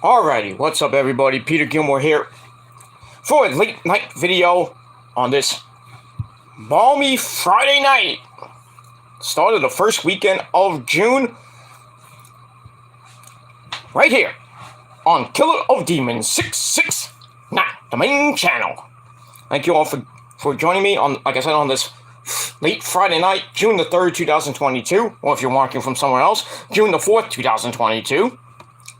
Alrighty, what's up everybody? Peter Gilmore here for a late night video on this balmy Friday night. Start of the first weekend of June. Right here on Killer of Demons 669, the main channel. Thank you all for joining me on, like I said, on this late Friday night, June the 3rd, 2022. Or if you're watching from somewhere else, June the 4th, 2022.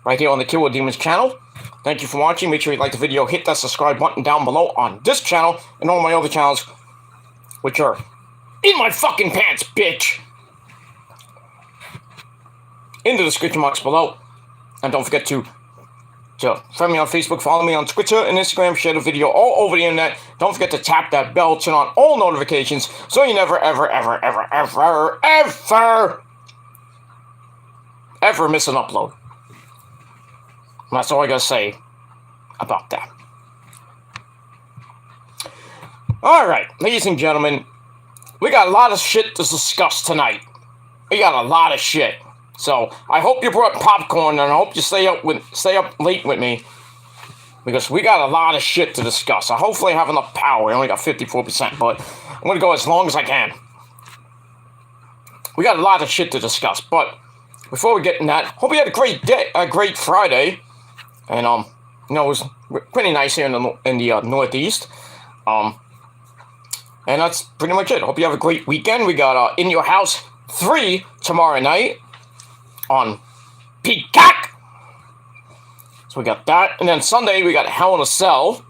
Right here on the Killer of Demons channel. Thank you for watching. Make sure you like the video, hit that subscribe button down below on this channel and all my other channels, which are in my fucking pants, bitch. In the description box below. And don't forget to friend me on Facebook, follow me on Twitter and Instagram, share the video all over the internet. Don't forget to tap that bell, turn on all notifications so you never, ever miss an upload. And that's all I gotta say about that. Alright, ladies and gentlemen, we got a lot of shit to discuss tonight. We got a lot of shit. So, I hope you brought popcorn and I hope you stay up late with me. Because we got a lot of shit to discuss. I hopefully have enough power. I only got 54%, but I'm gonna go as long as I can. We got a lot of shit to discuss, but before we get in that, hope you had a great day, a great Friday. And, it was pretty nice here in the Northeast. And that's pretty much it. Hope you have a great weekend. We got, In Your House 3 tomorrow night on Peacock. So we got that. And then Sunday, we got Hell in a Cell.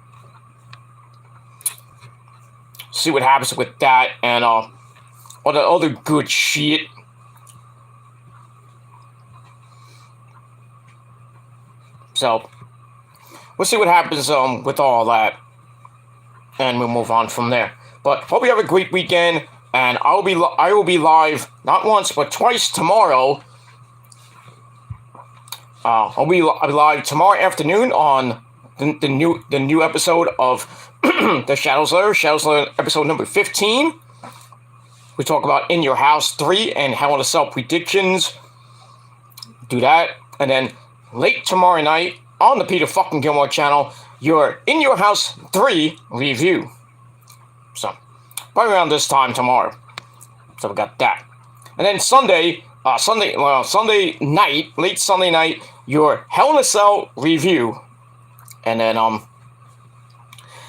See what happens with that. And, all the other good shit. So, we'll see what happens with all that, and we'll move on from there. But hope you have a great weekend, and I will be live not once but twice tomorrow. I'll be live tomorrow afternoon on the new episode of the Shadows Lair episode number 15. We talk about In Your House 3 and Hell in a Cell predictions. Do that, and then late tomorrow night on the Peter fucking Gilmore channel, your In Your House 3 review. So, right around this time tomorrow. So we got that. And then Sunday night, late Sunday night, your Hell in a Cell review. And then,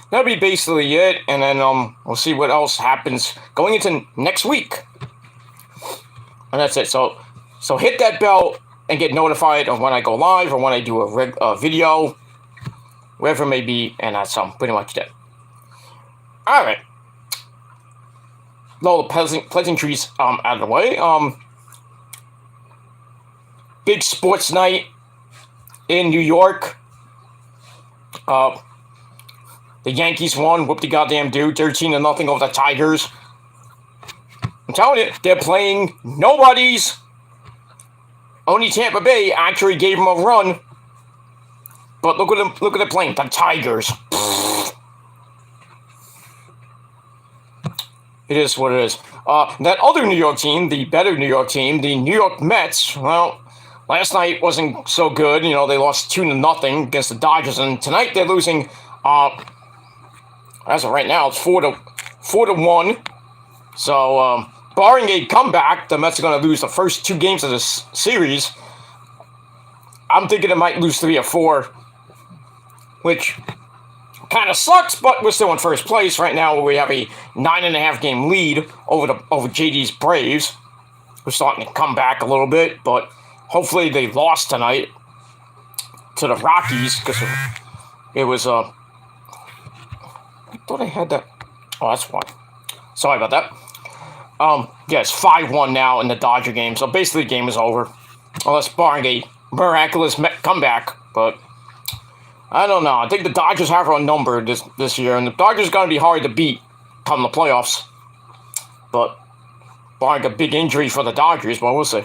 that'll be basically it. And then, we'll see what else happens going into next week. And that's it. So hit that bell and get notified of when I go live or when I do a video, wherever it may be, and that's pretty much it. Alright. All the pleasantries out of the way. Big sports night in New York. The Yankees won, whoop de goddamn do, 13-0 over the Tigers. I'm telling you, they're playing nobodies. Only Tampa Bay actually gave them a run. But look at them playing. The Tigers. It is what it is. That other New York team, the better New York team, the New York Mets, well, last night wasn't so good. You know, they lost 2-0 against the Dodgers. And tonight they're losing, as of right now, it's 4-1. So, barring a comeback, the Mets are going to lose the first 2 games of this series. I'm thinking it might lose 3 or 4, which kind of sucks, but we're still in first place right now. We have a 9.5 game lead over JD's Braves. We're starting to come back a little bit, but hopefully they lost tonight to the Rockies because it was I thought I had that. Oh, that's why. Sorry about that. Yeah, it's 5-1 now in the Dodger game, so basically the game is over. Unless barring a miraculous comeback, but I don't know. I think the Dodgers have our number this year, and the Dodgers are going to be hard to beat come the playoffs. But barring a big injury for the Dodgers, but we'll see.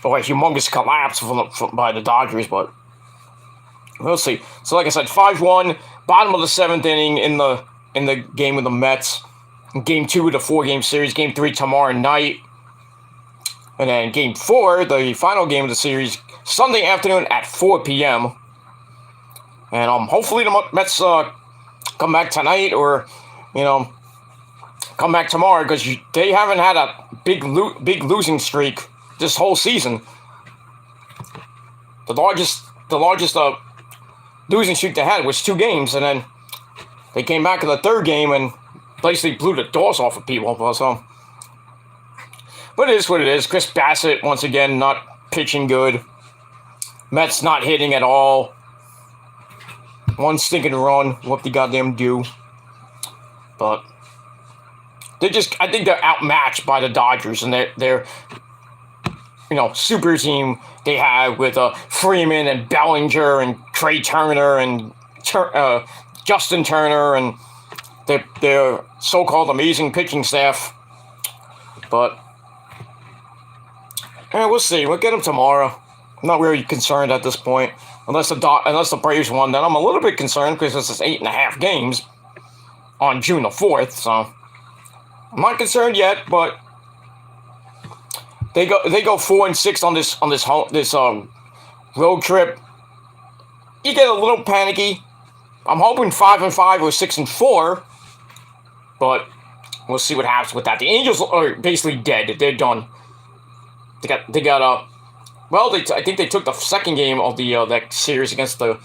Or a humongous collapse by the Dodgers, but we'll see. So like I said, 5-1, bottom of the 7th inning in the game with the Mets. Game 2 of the 4-game series. Game 3 tomorrow night. And then Game 4, the final game of the series, Sunday afternoon at 4 p.m. And hopefully the Mets come back tonight or, come back tomorrow because they haven't had a big losing streak this whole season. The largest losing streak they had was 2 games, and then they came back in the 3rd game and basically blew the doors off of people. So, but it is what it is. Chris Bassett once again not pitching good. Mets not hitting at all. 1 stinking run, what the goddamn do. But I think they're outmatched by the Dodgers, and they're super team they have with Freeman and Bellinger and Trey Turner and Justin Turner and their so-called amazing pitching staff. But we'll see. We'll get them tomorrow. I'm not really concerned at this point. Unless the Braves won, then I'm a little bit concerned because this is 8.5 games on June the 4th. So I'm not concerned yet, but they go 4-6 on this road trip. You get a little panicky. I'm hoping 5-5 or 6-4, but we'll see what happens with that. The Angels are basically dead. They're done. They got I think they took the 2nd game of the that series against the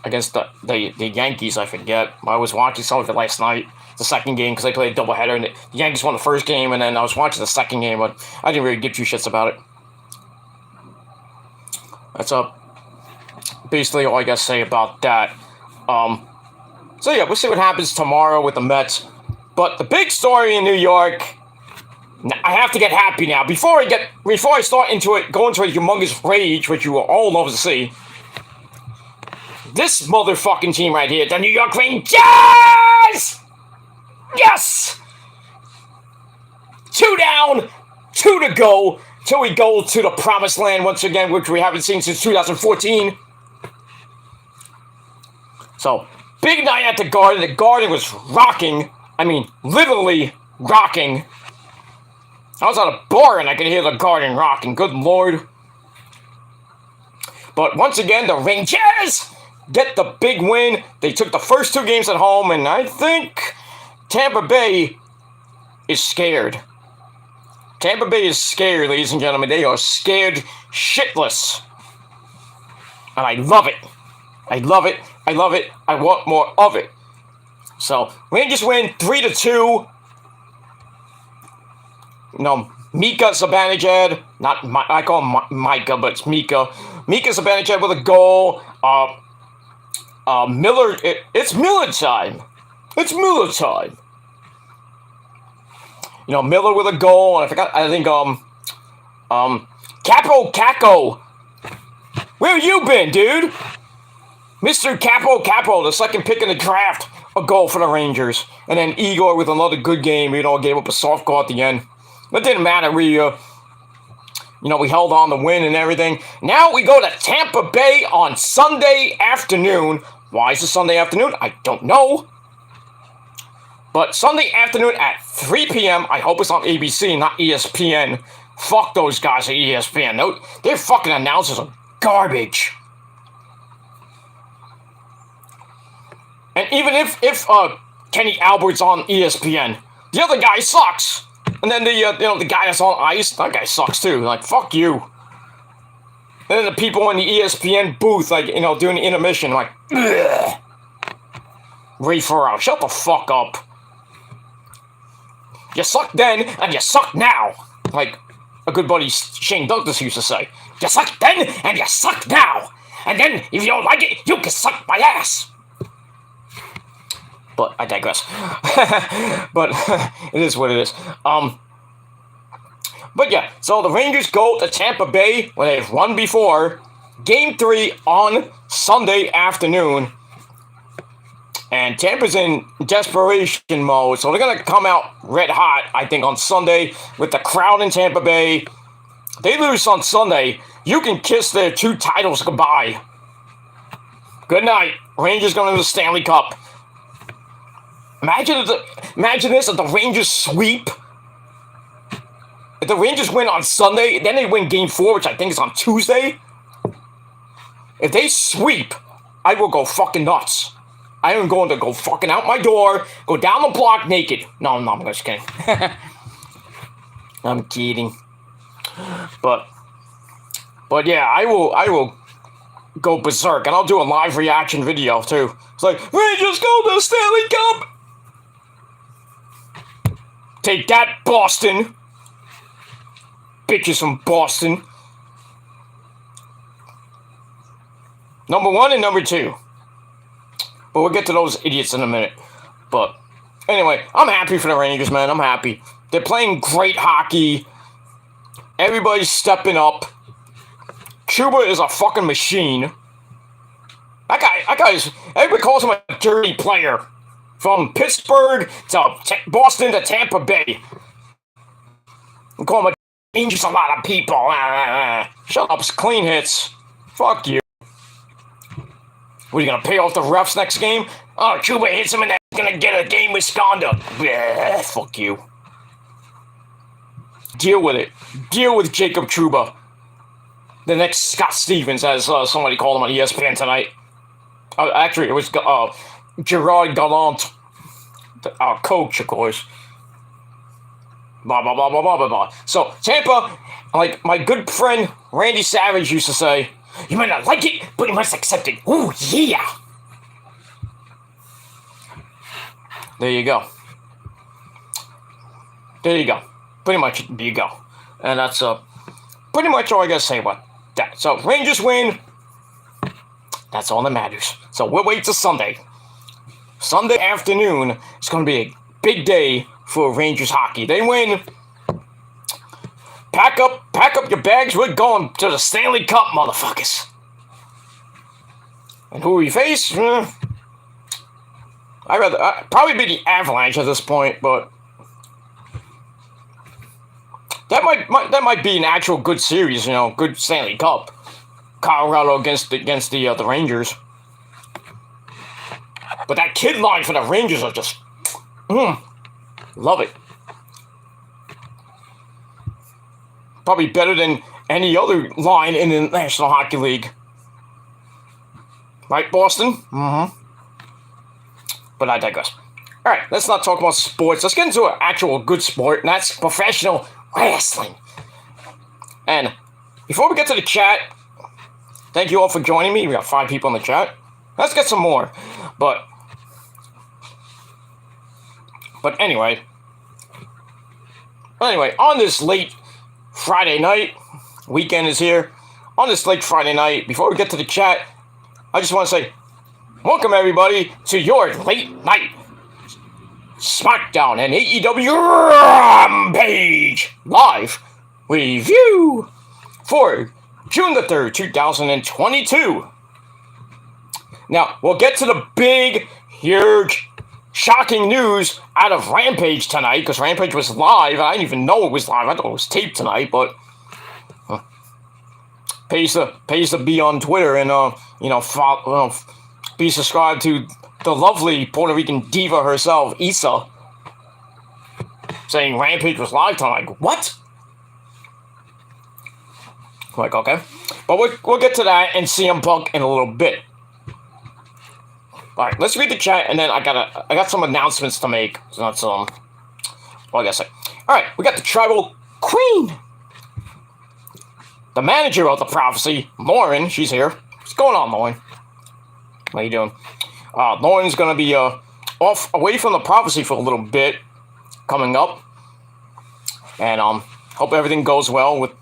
Yankees. I forget. I was watching some of it last night. The 2nd game because they played a doubleheader, and the Yankees won the 1st game, and then I was watching the 2nd game, but I didn't really give 2 shits about it. That's basically all I gotta say about that. So yeah, we'll see what happens tomorrow with the Mets. But the big story in New York. I have to get happy now. Before I start go into a humongous rage, which you will all love to see. This motherfucking team right here, the New York Rangers! Yes! 2 down, 2 to go, till we go to the promised land once again, which we haven't seen since 2014. So, big night at the Garden. The Garden was rocking. I mean, literally rocking. I was at a bar and I could hear the Garden rocking. Good Lord. But once again, the Rangers get the big win. They took the first 2 games at home, and I think Tampa Bay is scared. Tampa Bay is scared, ladies and gentlemen. They are scared shitless. And I love it. I love it. I love it. I want more of it. So, Rangers win 3-2. Mika Zibanejad, I call him Micah, but it's Mika. Mika Zibanejad with a goal. Miller, it's Miller time. It's Miller time. Miller with a goal, and I think, Capo Caco. Where you been, dude? Mr. Capo, the 2nd pick in the draft, a goal for the Rangers. And then Igor with another good game, gave up a soft goal at the end. But it didn't matter. We held on to win and everything. Now we go to Tampa Bay on Sunday afternoon. Why is it Sunday afternoon? I don't know. But Sunday afternoon at 3 p.m. I hope it's on ABC, not ESPN. Fuck those guys at ESPN. Their fucking announcers are garbage. And even if Kenny Albert's on ESPN, the other guy sucks. And then the guy that's on ice, that guy sucks too. Like, fuck you. And then the people in the ESPN booth, doing the intermission, like, ugh. Ray Ferraro, shut the fuck up. You suck then, and you suck now. Like a good buddy Shane Douglas used to say. You suck then, and you suck now. And then, if you don't like it, you can suck my ass. But I digress. But it is what it is. But yeah, so the Rangers go to Tampa Bay, where they've won before. Game 3 on Sunday afternoon. And Tampa's in desperation mode, so they're going to come out red hot, I think, on Sunday with the crowd in Tampa Bay. They lose on Sunday. You can kiss their 2 titles goodbye. Good night. Rangers going to the Stanley Cup. Imagine this, if the Rangers sweep. If the Rangers win on Sunday, then they win Game 4, which I think is on Tuesday. If they sweep, I will go fucking nuts. I am going to go fucking out my door, go down the block naked. No, I'm just kidding. I'm kidding. But yeah, I will go berserk, and I'll do a live reaction video too. It's like, Rangers go to the Stanley Cup! Take that, Boston! Bitches from Boston. Number 1 and number 2. But we'll get to those idiots in a minute. But anyway, I'm happy for the Rangers, man. I'm happy. They're playing great hockey. Everybody's stepping up. Cuba is a fucking machine. That guy's, everybody calls him a dirty player. From Pittsburgh to Boston to Tampa Bay. I call him a injures a lot of people. Shut up, clean hits. Fuck you. What, are you gonna pay off the refs next game? Oh, Cuba hits him and that's gonna get a game misconduct. Fuck you. Deal with it. Deal with Jacob Trouba. The next Scott Stevens, as somebody called him on ESPN tonight. Actually, it was Gerard Gallant, coach, of course. Blah, blah, blah, blah, blah, blah, blah. So, Tampa, like my good friend Randy Savage used to say, you might not like it, but you must accept it. Ooh, yeah. There you go. There you go. Pretty much, there you go. And that's pretty much all I gotta say about that. So, Rangers win. That's all that matters. So, we'll wait till Sunday. Sunday afternoon, it's gonna be a big day for Rangers hockey. They win. Pack up your bags. We're going to the Stanley Cup, motherfuckers. And who we face? I'd probably be the Avalanche at this point, but that might be an actual good series. You know, good Stanley Cup. Colorado against the Rangers. But that kid line for the Rangers are just, love it. Probably better than any other line in the National Hockey League. Right, Boston? Mm-hmm. But I digress. All right, let's not talk about sports. Let's get into an actual good sport, and that's professional wrestling. And before we get to the chat, thank you all for joining me. We got 5 people in the chat. Let's get some more. But anyway, on this late Friday night, weekend is here. On this late Friday night, before we get to the chat, I just want to say, welcome everybody to your late night Smackdown and AEW Rampage live review for June the 3rd, 2022. Now, we'll get to the big, huge, shocking news out of Rampage tonight, because Rampage was live. I didn't even know it was live. I thought it was taped tonight, but pays to be on Twitter and be subscribed to the lovely Puerto Rican diva herself, Issa, saying Rampage was live tonight. Like, what? I'm like, okay, but we'll get to that and CM Punk in a little bit. All right, let's read the chat, and then I got some announcements to make. So that's what I gotta say. All right, we got the Tribal Queen, the manager of the Prophecy, Lauren. She's here. What's going on, Lauren? How you doing? Lauren's gonna be off away from the Prophecy for a little bit coming up, and hope everything goes well with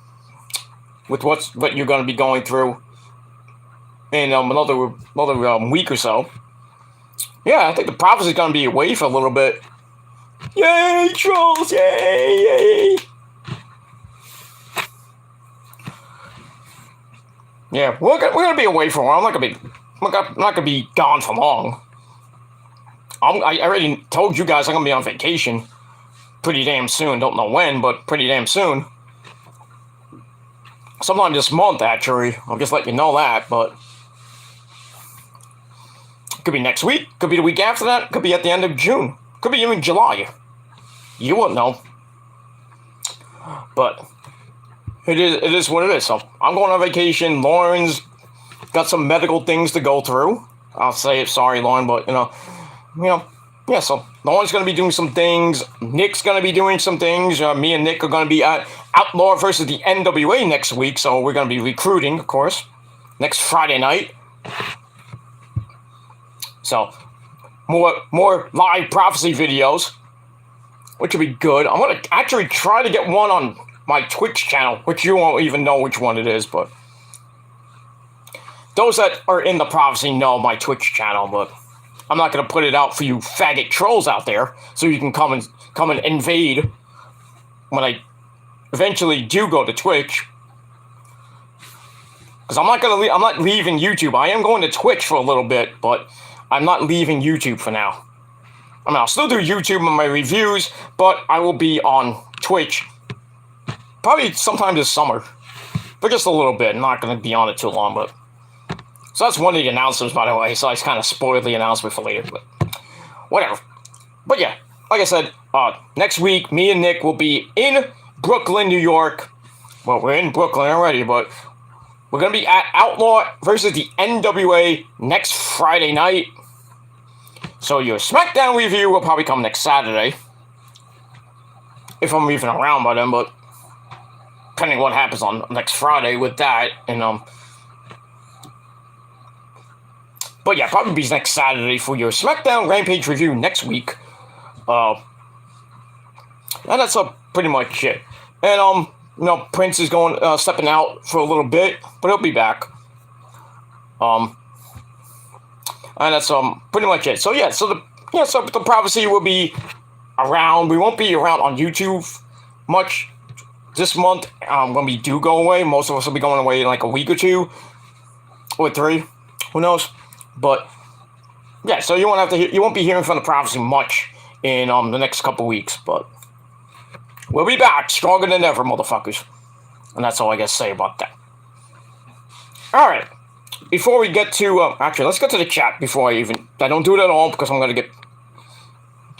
what you're gonna be going through in another week or so. Yeah, I think the Prophecy's gonna be away for a little bit. Yay, trolls! Yay! Yeah, we're gonna be away for a while. I'm not gonna be gone for long. I already told you guys I'm gonna be on vacation pretty damn soon. Don't know when, but pretty damn soon. Sometime this month, actually. I'll just let you know that, but could be next week, could be the week after that, could be at the end of June, could be even July. You won't know. But it is what it is. So I'm going on vacation. Lauren's got some medical things to go through. I'll say it. Sorry, Lauren, but yeah. So Lauren's gonna be doing some things. Nick's gonna be doing some things. Me and Nick are gonna be at Outlaw versus the NWA next week. So we're gonna be recruiting, of course, next Friday night. So more live prophecy videos, which will be good. I'm gonna actually try to get one on my Twitch channel, which you won't even know which one it is, but those that are in the prophecy know my Twitch channel, but I'm not gonna put it out for you faggot trolls out there, so you can come and invade when I eventually do go to Twitch. Because I'm not leaving YouTube. I am going to Twitch for a little bit, but I'm not leaving YouTube for now. I mean, I'll still do YouTube and my reviews, but I will be on Twitch probably sometime this summer. For just a little bit. I'm not going to be on it too long, but... So that's one of the announcements, by the way, so I kind of spoiled the announcement for later, but... Whatever. But yeah, like I said, next week, me and Nick will be in Brooklyn, New York. Well, we're in Brooklyn already, but... We're going to be at Outlaw versus the NWA next Friday night. So your Smackdown review will probably come next Saturday. If I'm even around by then, but depending on what happens on next Friday with that. And but yeah, probably be next Saturday for your Smackdown Rampage review next week. And that's pretty much it. And Prince is stepping out for a little bit, but he'll be back. And that's pretty much it. So yeah, so the prophecy will be around. We won't be around on YouTube much this month. When we do go away, most of us will be going away in like a week or 2 or 3. Who knows? But yeah, so you won't be hearing from the prophecy much in the next couple weeks, but we'll be back stronger than ever, motherfuckers. And that's all I got to say about that. All right. Before we get to... actually, let's get to the chat before I don't do it at all because I'm going to get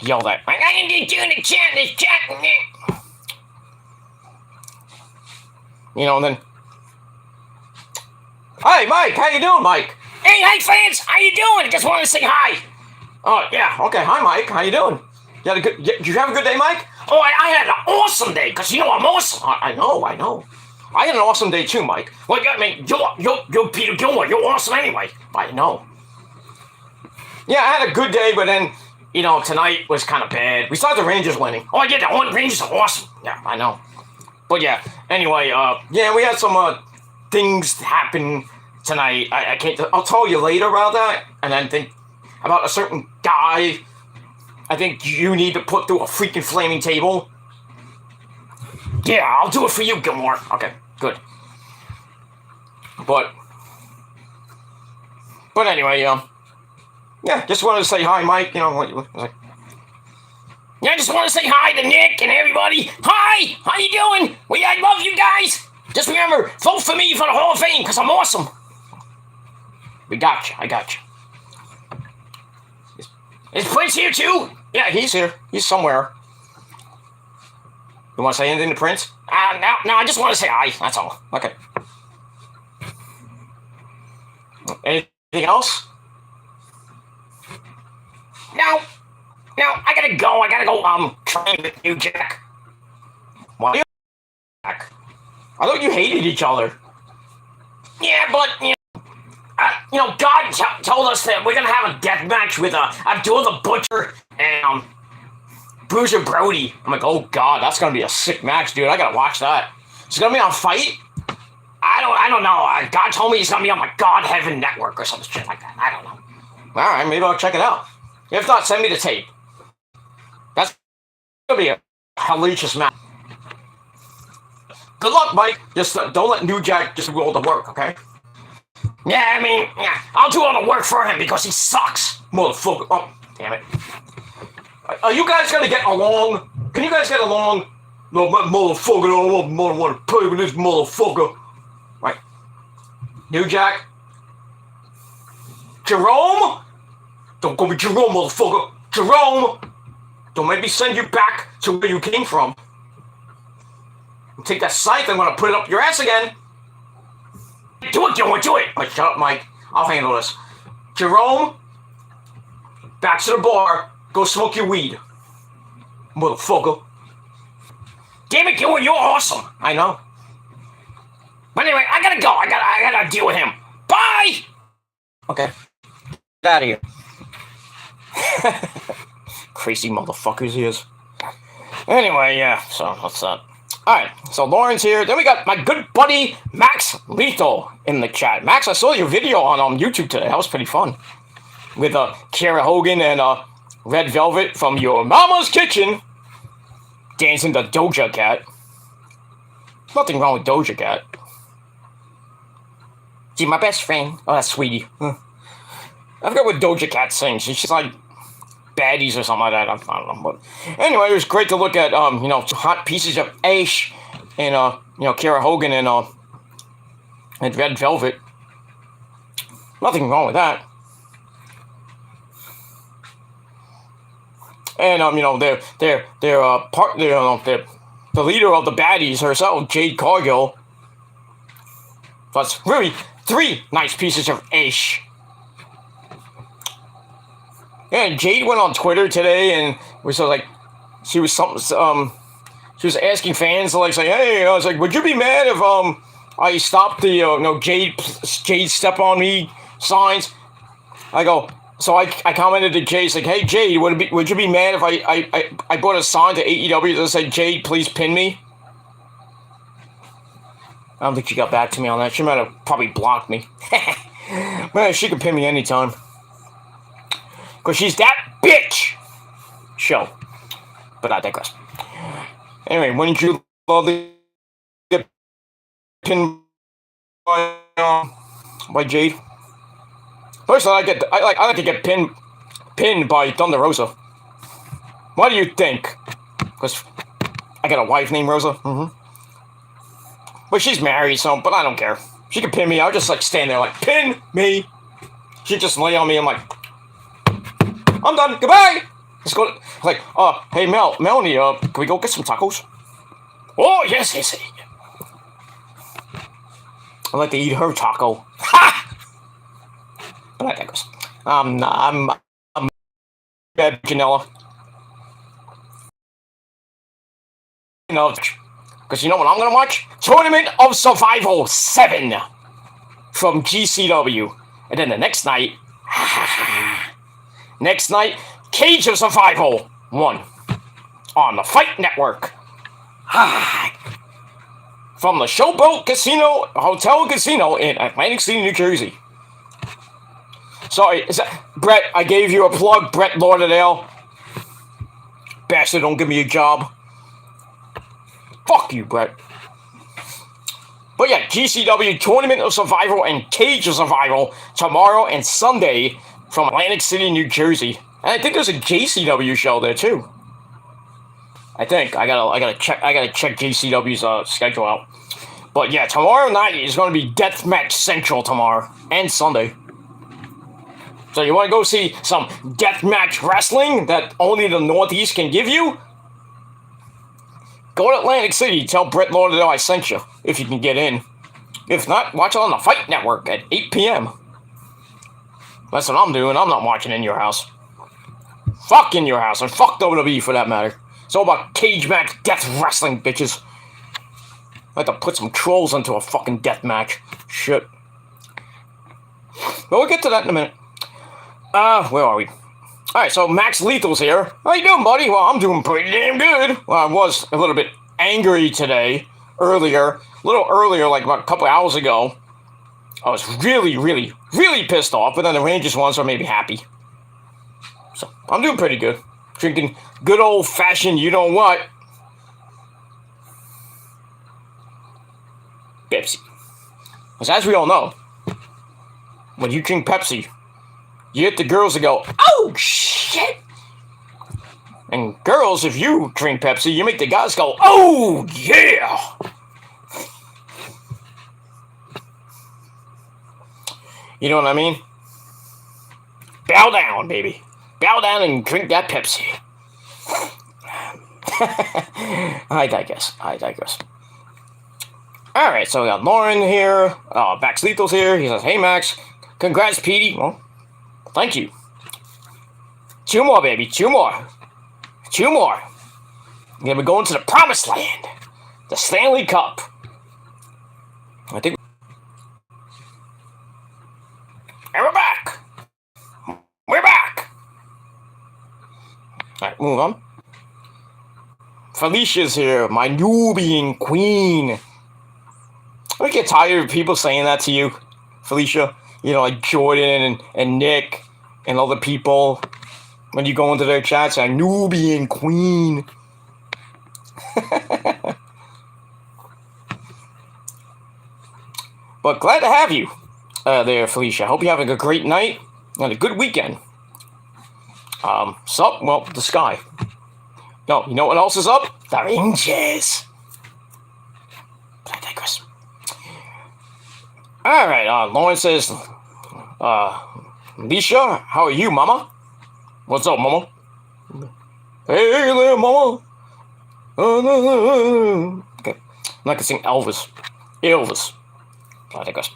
yelled at. I got to do the chat, this chat. And then... Hi, Mike. How you doing, Mike? Hey, fans. How you doing? Just wanted to say hi. Oh, yeah. Okay. Hi, Mike. How you doing? Did you have a good day, Mike? Oh, I had an awesome day, because I'm awesome. I know. I had an awesome day too, Mike. Well, you're Peter Gilmore. You're awesome anyway. I know. Yeah, I had a good day, but then, tonight was kind of bad. We saw the Rangers winning. Oh, yeah, the Rangers are awesome. Yeah, I know. But yeah, anyway, we had some things happen tonight. I can't... I'll tell you later about that, and then think about a certain guy I think you need to put through a freaking flaming table. Yeah, I'll do it for you, Gilmore. Okay, good. But anyway, just wanted to say hi, Mike. Yeah, I just want to say hi to Nick and everybody. Hi, how you doing? Well, I love you guys. Just remember, vote for me for the Hall of Fame, because I'm awesome. I got you. Is Prince here too? Yeah, he's here. He's somewhere. You want to say anything to Prince? No, I just want to say hi. That's all. Okay. Anything else? No, I gotta go, train with you, Jack. Why are you back? I thought you hated each other. Yeah, but, God told us that we're gonna have a death match with Abdul the Butcher and Bruiser Brody. I'm like, oh God, that's gonna be a sick match, dude. I gotta watch that. It's gonna be on Fight. I don't know. God told me it's gonna be on my God Heaven Network or some shit like that. I don't know. All right, maybe I'll check it out. If not, send me the tape. That's gonna be a hellacious match. Good luck, Mike. Just don't let New Jack just do all the work, okay? Yeah, I'll do all the work for him because he sucks, motherfucker. Oh, damn it. Are you guys gonna get along? Can you guys get along? No, motherfucker, I don't want to play with this motherfucker. Right. New Jack? Jerome? Don't call me Jerome, motherfucker. Jerome! Don't make me send you back to where you came from. Take that scythe, I'm gonna put it up your ass again. Do it, Gilmore, do it! Shut up, Mike. I'll handle this. Jerome, back to the bar. Go smoke your weed. Motherfucker. Damn it, you're awesome. I know. But anyway, I gotta go. I gotta deal with him. Bye! Okay. Get out of here. Crazy motherfuckers he is. Anyway, yeah, so what's that? Alright, so Lauren's here. Then we got my good buddy Max Lethal in the chat. Max, I saw your video on YouTube today. That was pretty fun. With Kara Hogan and Red Velvet from Your Mama's Kitchen dancing the Doja Cat. Nothing wrong with Doja Cat. She's my best friend. Oh, that's Sweetie. I forgot what Doja Cat sings. She's like baddies or something like that. I don't know. But anyway, it was great to look at, hot pieces of ash and, Kara Hogan and Red Velvet. Nothing wrong with that. And, the leader of the baddies herself, Jade Cargill. That's really 3 nice pieces of ash. Yeah, Jade went on Twitter today and was like, she was asking fans to like say, hey, I was like, would you be mad if I stopped the Jade step on me signs? I go, so I commented to Jade, like, hey Jade, would you be mad if I brought a sign to AEW that said, Jade, please pin me? I don't think she got back to me on that. She might have probably blocked me. Man, she can pin me anytime. Because she's that bitch! Show. But I digress. Anyway, wouldn't you love to get pinned by Jade? Personally, I like to get pinned by Thunder Rosa. What do you think? Because I got a wife named Rosa. Mm-hmm. But she's married, but I don't care. She can pin me. I'll just like stand there like, pin me. She just lay on me. I'm like, I'm done. Goodbye. Let's go. Like, hey Melanie, can we go get some tacos? Oh yes. I like to eat her taco. Ha! But I digress. I'm bad Janela. Because you know what I'm going to watch? Tournament of Survival 7 from GCW. And then the next night, Cage of Survival 1 on the Fight Network. From the Showboat Hotel Casino in Atlantic City, New Jersey. Sorry, is that Brett? I gave you a plug, Brett Lauderdale. Bastard, don't give me a job. Fuck you, Brett. But yeah, GCW Tournament of Survival and Cage of Survival tomorrow and Sunday from Atlantic City, New Jersey. And I think there's a JCW show there too. I think I gotta check JCW's schedule out. But yeah, tomorrow night is gonna be Deathmatch Central tomorrow and Sunday. So you want to go see some deathmatch wrestling that only the Northeast can give you? Go to Atlantic City, tell Brett Lauderdale I sent you, if you can get in. If not, watch it on the Fight Network at 8 p.m. That's what I'm doing. I'm not watching in your house. Fuck in your house, and fuck WWE for that matter. It's all about cage match death wrestling, bitches. I have to put some trolls into a fucking death match. Shit. But we'll get to that in a minute. Where are we? Alright, so Max Lethal's here. How you doing, buddy? Well, I'm doing pretty damn good. Well, I was a little bit angry today. A little earlier, like about a couple hours ago. I was really, really, really pissed off, but then the Rangers won, so I made me happy. So, I'm doing pretty good. Drinking good old-fashioned you-know-what. Pepsi. Because as we all know, when you drink Pepsi, you hit the girls that go, oh, shit! And girls, if you drink Pepsi, you make the guys go, oh, yeah! You know what I mean? Bow down, baby. Bow down and drink that Pepsi. I digress. Alright, so we got Lauren here. Max Lethal's here. He says, hey, Max. Congrats, Petey. Well, Thank you. 2 more, baby. 2 more. 2 more. And then we're going to the promised land. The Stanley Cup. I think. And we're back. We're back. Alright, move on. Felicia's here, my Nubian queen. I get tired of people saying that to you, Felicia. You know, like Jordan and Nick and other people. When you go into their chats, a Nubian queen. But glad to have you there, Felicia. Hope you're having a great night and a good weekend. Well, the sky. No, you know what else is up? The Rangers. But I digress. Alright, Lauren says, Alicia, how are you, mama? What's up, mama? Hey there, mama. Okay. I'm not gonna sing Elvis. I digress.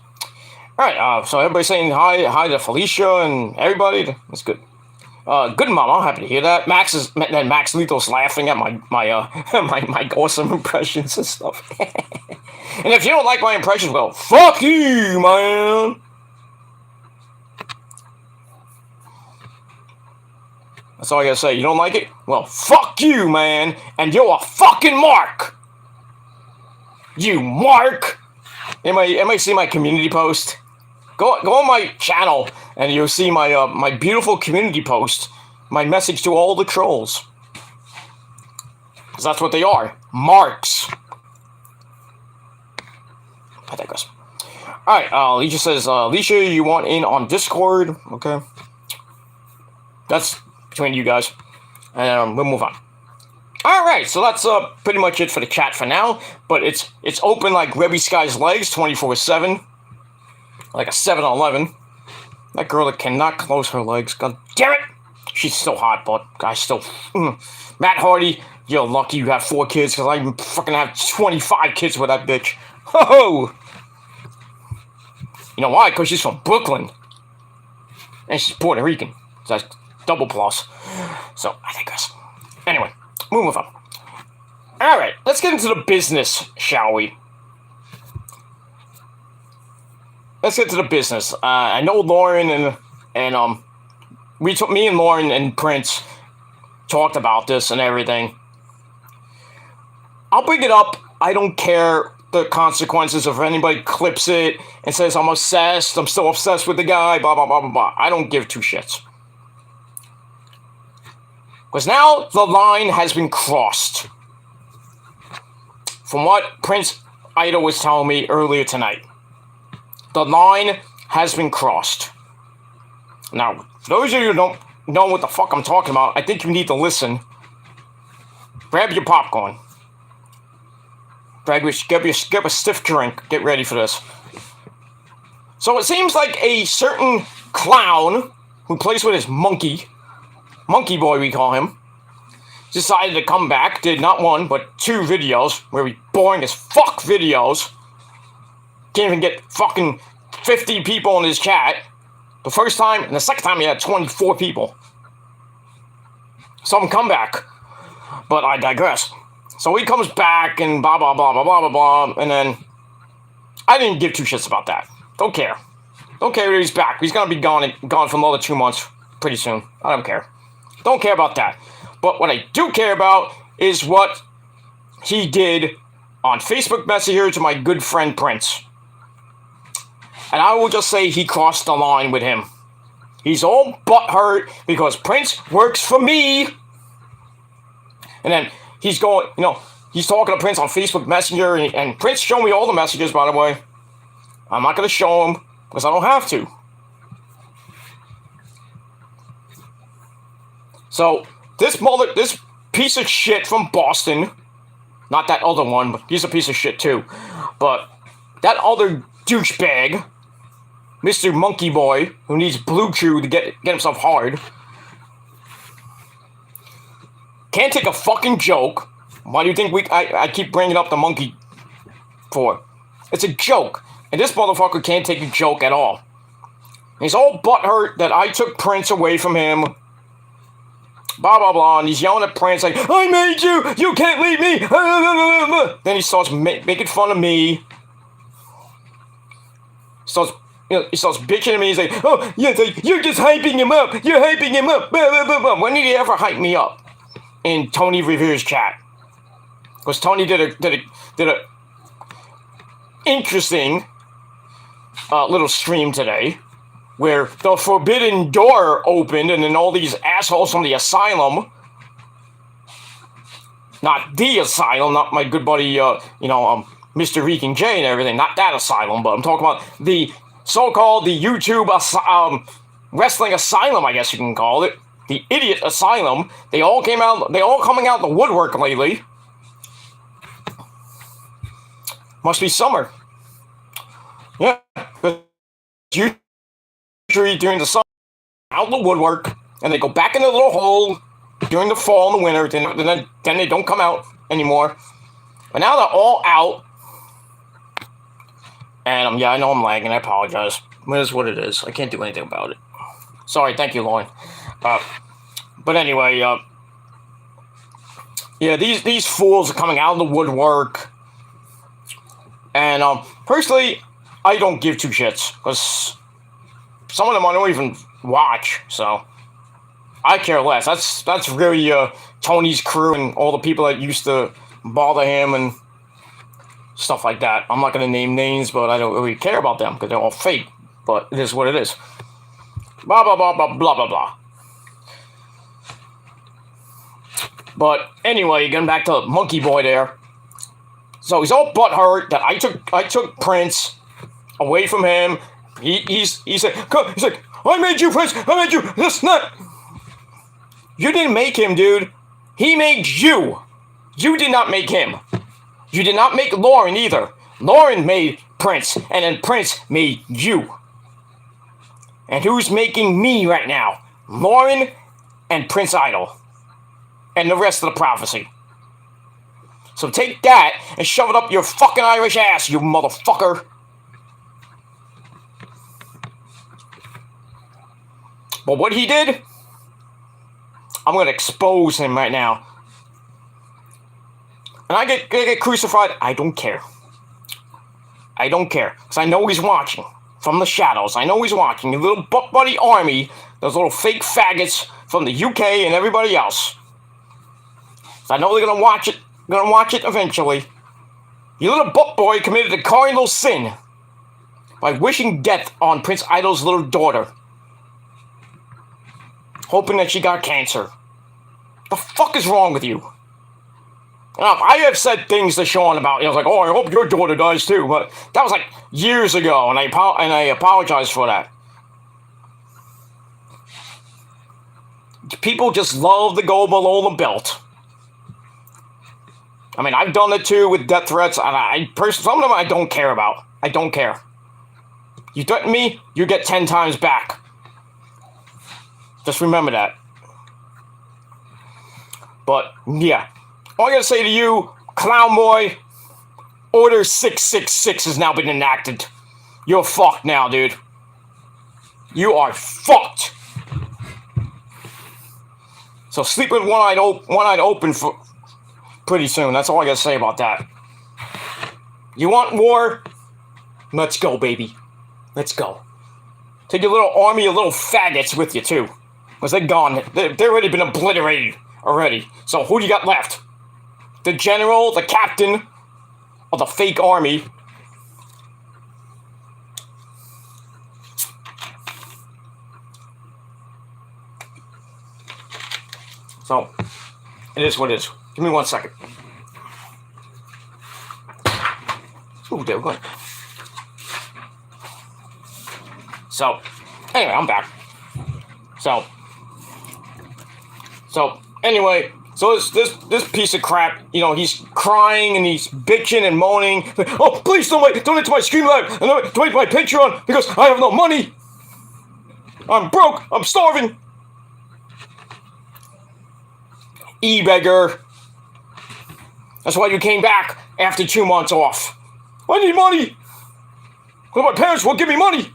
Alright, so everybody's saying hi to Felicia and everybody. That's good. Good, mama. Happy to hear that. Max Lethal's laughing at my awesome impressions and stuff. And if you don't like my impressions, well, fuck you, man. That's all I gotta say. You don't like it? Well, fuck you, man. And you're a fucking mark. You mark. Anybody see my community post? Go on my channel and you'll see my my beautiful community post. My message to all the trolls. Because that's what they are. Marks. I digress. Alright, Alicia says, Alicia, you want in on Discord? Okay. That's between you guys. And we'll move on. Alright, so that's pretty much it for the chat for now. But it's open like Rebby Sky's legs 24/7. Like a 7-Eleven. That girl that cannot close her legs. God damn it! She's still hot, but I still... Matt Hardy, you're lucky you have 4 kids, because I fucking have 25 kids with that bitch. Ho-ho! You know why? Because she's from Brooklyn. And she's Puerto Rican. So that's double plus. So, I think that's... Anyway, move on. Alright, let's get into the business, shall we? Let's get to the business. I know Lauren and me and Lauren and Prince talked about this and everything. I'll bring it up. I don't care the consequences if anybody clips it and says I'm obsessed. I'm still obsessed with the guy. Blah blah blah blah blah. I don't give 2 shits. Because now the line has been crossed. From what Prince Ida was telling me earlier tonight. The line has been crossed. Now, for those of you who don't know what the fuck I'm talking about, I think you need to listen. Grab your popcorn. Grab a stiff drink. Get ready for this. So it seems like a certain clown who plays with his monkey boy we call him, decided to come back, did not 1, but 2 videos, where he boring as fuck videos. Can't even get fucking 50 people in his chat. The first time, and the second time he had 24 people. Some comeback. But I digress. So he comes back and blah, blah, blah, blah, blah, blah, blah. And then I didn't give 2 shits about that. Don't care. Don't care that he's back. He's going to be gone for another 2 months pretty soon. I don't care. Don't care about that. But what I do care about is what he did on Facebook Messenger to my good friend Prince. And I will just say he crossed the line with him. He's all butthurt because Prince works for me. And then he's going, he's talking to Prince on Facebook Messenger. And Prince showed me all the messages, by the way. I'm not going to show him because I don't have to. So, this piece of shit from Boston, not that other one, but he's a piece of shit too. But that other douchebag, Mr. Monkey Boy, who needs Blue Chew to get himself hard, can't take a fucking joke. Why do you think I keep bringing up the monkey for? It's a joke. And this motherfucker can't take a joke at all. He's all butthurt that I took Prince away from him. Blah, blah, blah. And he's yelling at Prince like, I made you! You can't leave me! Then he starts making fun of me. He starts bitching at me. He's like, oh, you're just hyping him up. You're hyping him up. Blah, blah, blah, blah. When did he ever hype me up? In Tony Revere's chat. Because Tony did a interesting little stream today where the forbidden door opened and then all these assholes from the asylum, not the asylum, not my good buddy, Mr. Reeking J and everything, not that asylum, but I'm talking about the so-called the YouTube wrestling asylum, I guess you can call it, the idiot asylum. They all coming out the woodwork lately. Must be summer. Yeah, but usually during the summer, out the woodwork, and they go back in the little hole during the fall and the winter, then they don't come out anymore. But now they're all out. And I know I'm lagging, I apologize. It is what it is. I can't do anything about it. Sorry, thank you, Lauren. But anyway, yeah, these fools are coming out of the woodwork. And personally, I don't give two shits, because some of them I don't even watch, so I care less. That's really Tony's crew and all the people that used to bother him and stuff like that. I'm not going to name names, but I don't really care about them, because they're all fake, but it is what it is. Blah, blah, blah, blah, blah, blah, blah. But anyway, getting back to Monkey Boy there. So he's all butthurt that I took Prince away from him. He's like, I made you, Prince. I made you. That's not. You didn't make him, dude. He made you. You did not make him. You did not make Lauren either. Lauren made Prince, and then Prince made you. And who's making me right now? Lauren and Prince Idol. And the rest of the prophecy. So take that and shove it up your fucking Irish ass, you motherfucker. But what he did, I'm going to expose him right now. And I get crucified. I don't care. I don't care. Because I know he's watching. From the shadows. I know he's watching. Your little butt buddy army. Those little fake faggots from the UK and everybody else. So I know they're going to watch it. Gonna watch it eventually. Your little butt boy committed a cardinal sin by wishing death on Prince Idol's little daughter, hoping that she got cancer. The fuck is wrong with you? I have said things to Sean about, I was like, oh, I hope your daughter dies too, but that was like years ago, and I apologize for that. People just love to go below the belt. I mean, I've done it too with death threats, and some of them I don't care about. I don't care. You threaten me, you get 10 times back. Just remember that. But, yeah. All I gotta say to you, Clown Boy, Order 666 has now been enacted. You're fucked now, dude. You are fucked. So sleep with one eye open for pretty soon. That's all I gotta say about that. You want war? Let's go, baby. Let's go. Take your little army of little faggots with you, too. Because they're gone. They've already been obliterated already. So who do you got left? The general, the captain of the fake army. So, it is what it is. Give me 1 second. Ooh, there we go. So, anyway, I'm back. So anyway, so this piece of crap, he's crying and he's bitching and moaning. Oh, please donate to my Streamlab and donate my Patreon because I have no money. I'm broke. I'm starving. E-beggar. That's why you came back after 2 months off. I need money. Well, my parents won't give me money.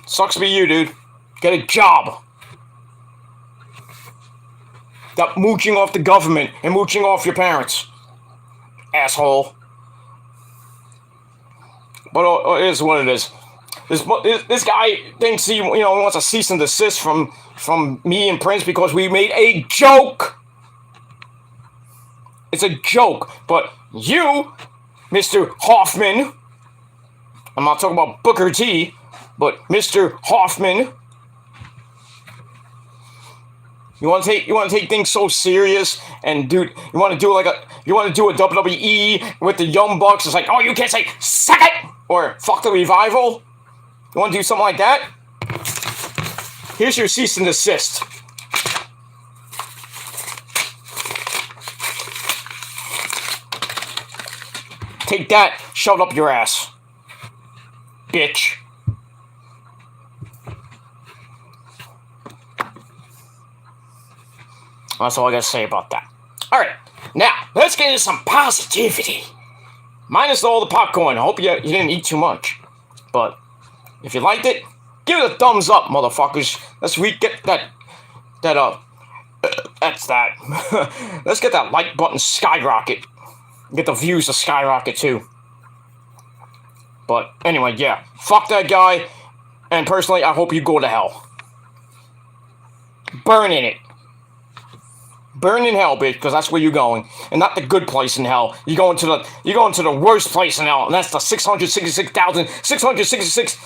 Sucks to be you, dude. Get a job. Stop mooching off the government and mooching off your parents. Asshole. But it is what it is. This guy thinks he wants a cease and desist from me and Prince because we made a joke. It's a joke. But you, Mr. Hoffman, I'm not talking about Booker T, but Mr. Hoffman, you want to take things so serious, and dude, you want to do a WWE with the Young Bucks. It's like, oh, you can't say suck it or fuck the Revival. You want to do something like that? Here's your cease and desist. Take that, shove it up your ass, bitch. That's all I gotta say about that. Alright, now, let's get into some positivity. Minus all the popcorn. I hope you didn't eat too much. But, if you liked it, give it a thumbs up, motherfuckers. Let's get that. That's that. Let's get that like button skyrocket. Get the views to skyrocket, too. But, anyway, yeah. Fuck that guy. And personally, I hope you go to hell. Burn in it. Burn in hell, bitch, because that's where you're going, and not the good place in hell. You're going to the worst place in hell, and that's the 666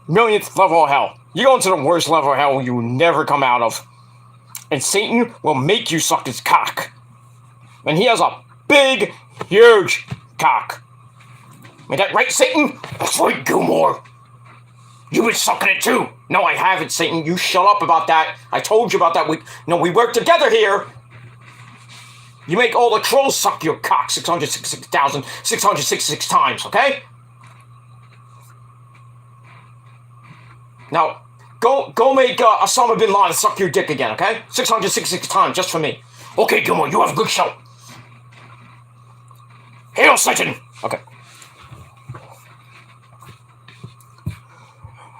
millionth level of hell. You're going to the worst level of hell you will never come out of, and Satan will make you suck his cock, and he has a big, huge cock. Is that right, Satan? That's right, Gilmore. You've been sucking it too. No, I haven't, Satan. You shut up about that. I told you about that. We work together here. You make all the trolls suck your cock 666,666 times, okay? Now, go make Osama bin Laden suck your dick again, okay? 666 times, just for me. Okay, Gilmore, you have a good show. Hail Satan! Okay.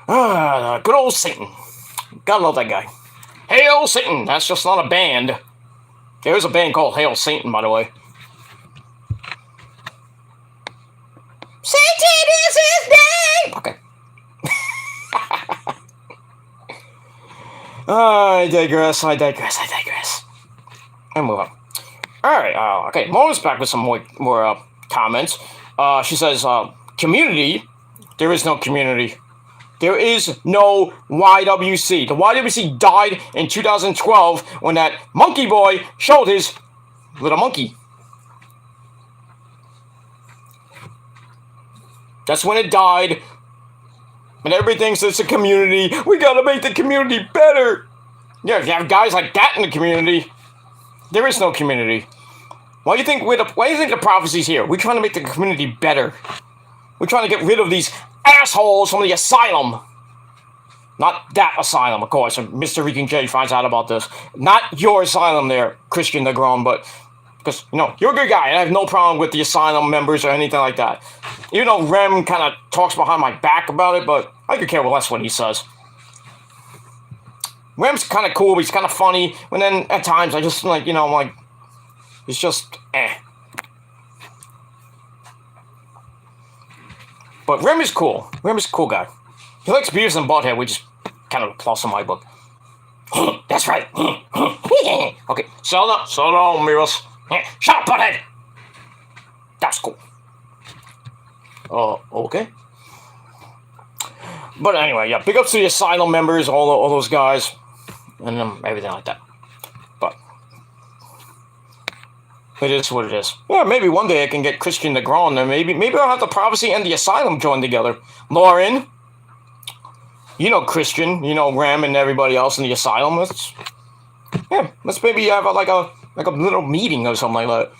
Good old Satan. Gotta love that guy. Hail Satan! That's just not a band. There's a band called Hail Satan, by the way. Satan is his name! Okay. I digress. And move on. Alright, okay. Mona's back with some more comments. She says, community. There is no community. There is no YWC. The YWC died in 2012 when that monkey boy showed his little monkey. That's when it died. And everybody thinks it's a community. We gotta make the community better. Yeah, if you have guys like that in the community, there is no community. Why do you think the prophecy's here? We're trying to make the community better. We're trying to get rid of these assholes from the asylum. Not that asylum, of course. And Mr. Regan J finds out about this. Not your asylum there, Christian Negron, but because, you're a good guy, and I have no problem with the asylum members or anything like that. Even though Rem kind of talks behind my back about it, but I could care less what he says. Rem's kind of cool, he's kind of funny, and then at times I just, it's just, eh. But Rem is cool. Rem is a cool guy. He likes Beavis and Butthead, which is kind of a plus in my book. That's right. Okay, so long, Beavis. Shut up, Butthead. That's cool. Okay. But anyway, yeah, big ups to the asylum members, all those guys, and everything like that. But it is what it is. Yeah, maybe one day I can get Christian Negron there. Maybe I'll have the prophecy and the asylum join together. Lauren, Christian, Ram and everybody else in the asylum. Let's maybe have a little meeting or something like that.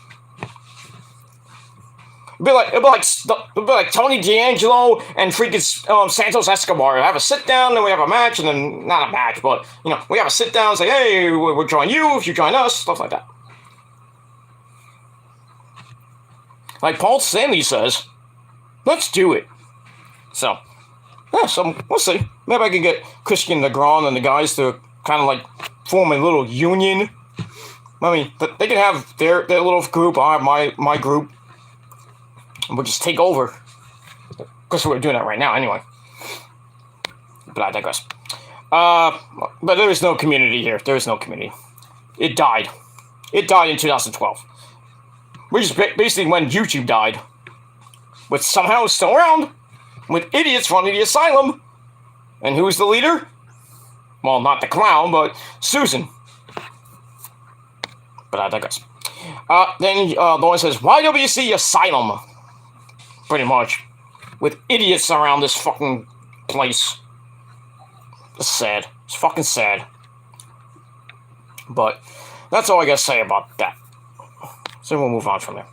It'd be like Tony D'Angelo and freaking Santos Escobar. Have a sit down, then we have a match, and then not a match, but we have a sit down and say, hey, we'll join you if you join us, stuff like that. Like Paul Stanley says, let's do it. So, Yeah, so we'll see. Maybe I can get Christian Negron and the guys to kind of like form a little union. I mean, they can have their little group. I have my group. And we'll just take over. Because we're doing that right now anyway. But I digress. But there is no community here. There is no community. It died. It died in 2012. Which is basically when YouTube died. Which somehow is still around. With idiots running the asylum. And who's the leader? Well, not the clown, but Susan. But I digress. Then Lauren says, YWC Asylum. Pretty much. With idiots around this fucking place. It's sad. It's fucking sad. But that's all I gotta say about that. So we'll move on from there.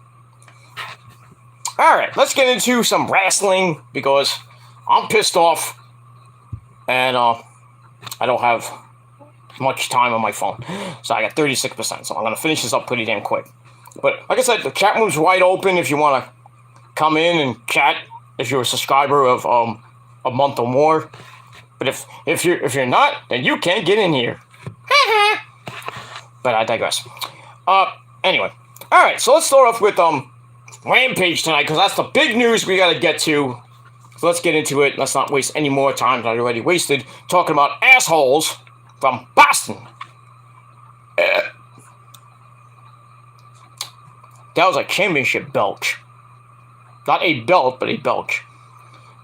Alright, let's get into some wrestling because I'm pissed off. And I don't have much time on my phone. So I got 36%. So I'm gonna finish this up pretty damn quick. But like I said, the chat room's wide open if you wanna come in and chat if you're a subscriber of a month or more. But if you're not, then you can't get in here. But I digress. Anyway. Alright, so let's start off with Rampage tonight, because that's the big news we gotta get to. So let's get into it. Let's not waste any more time than I already wasted talking about assholes from Boston. That was a championship belch. Not a belt, but a belch.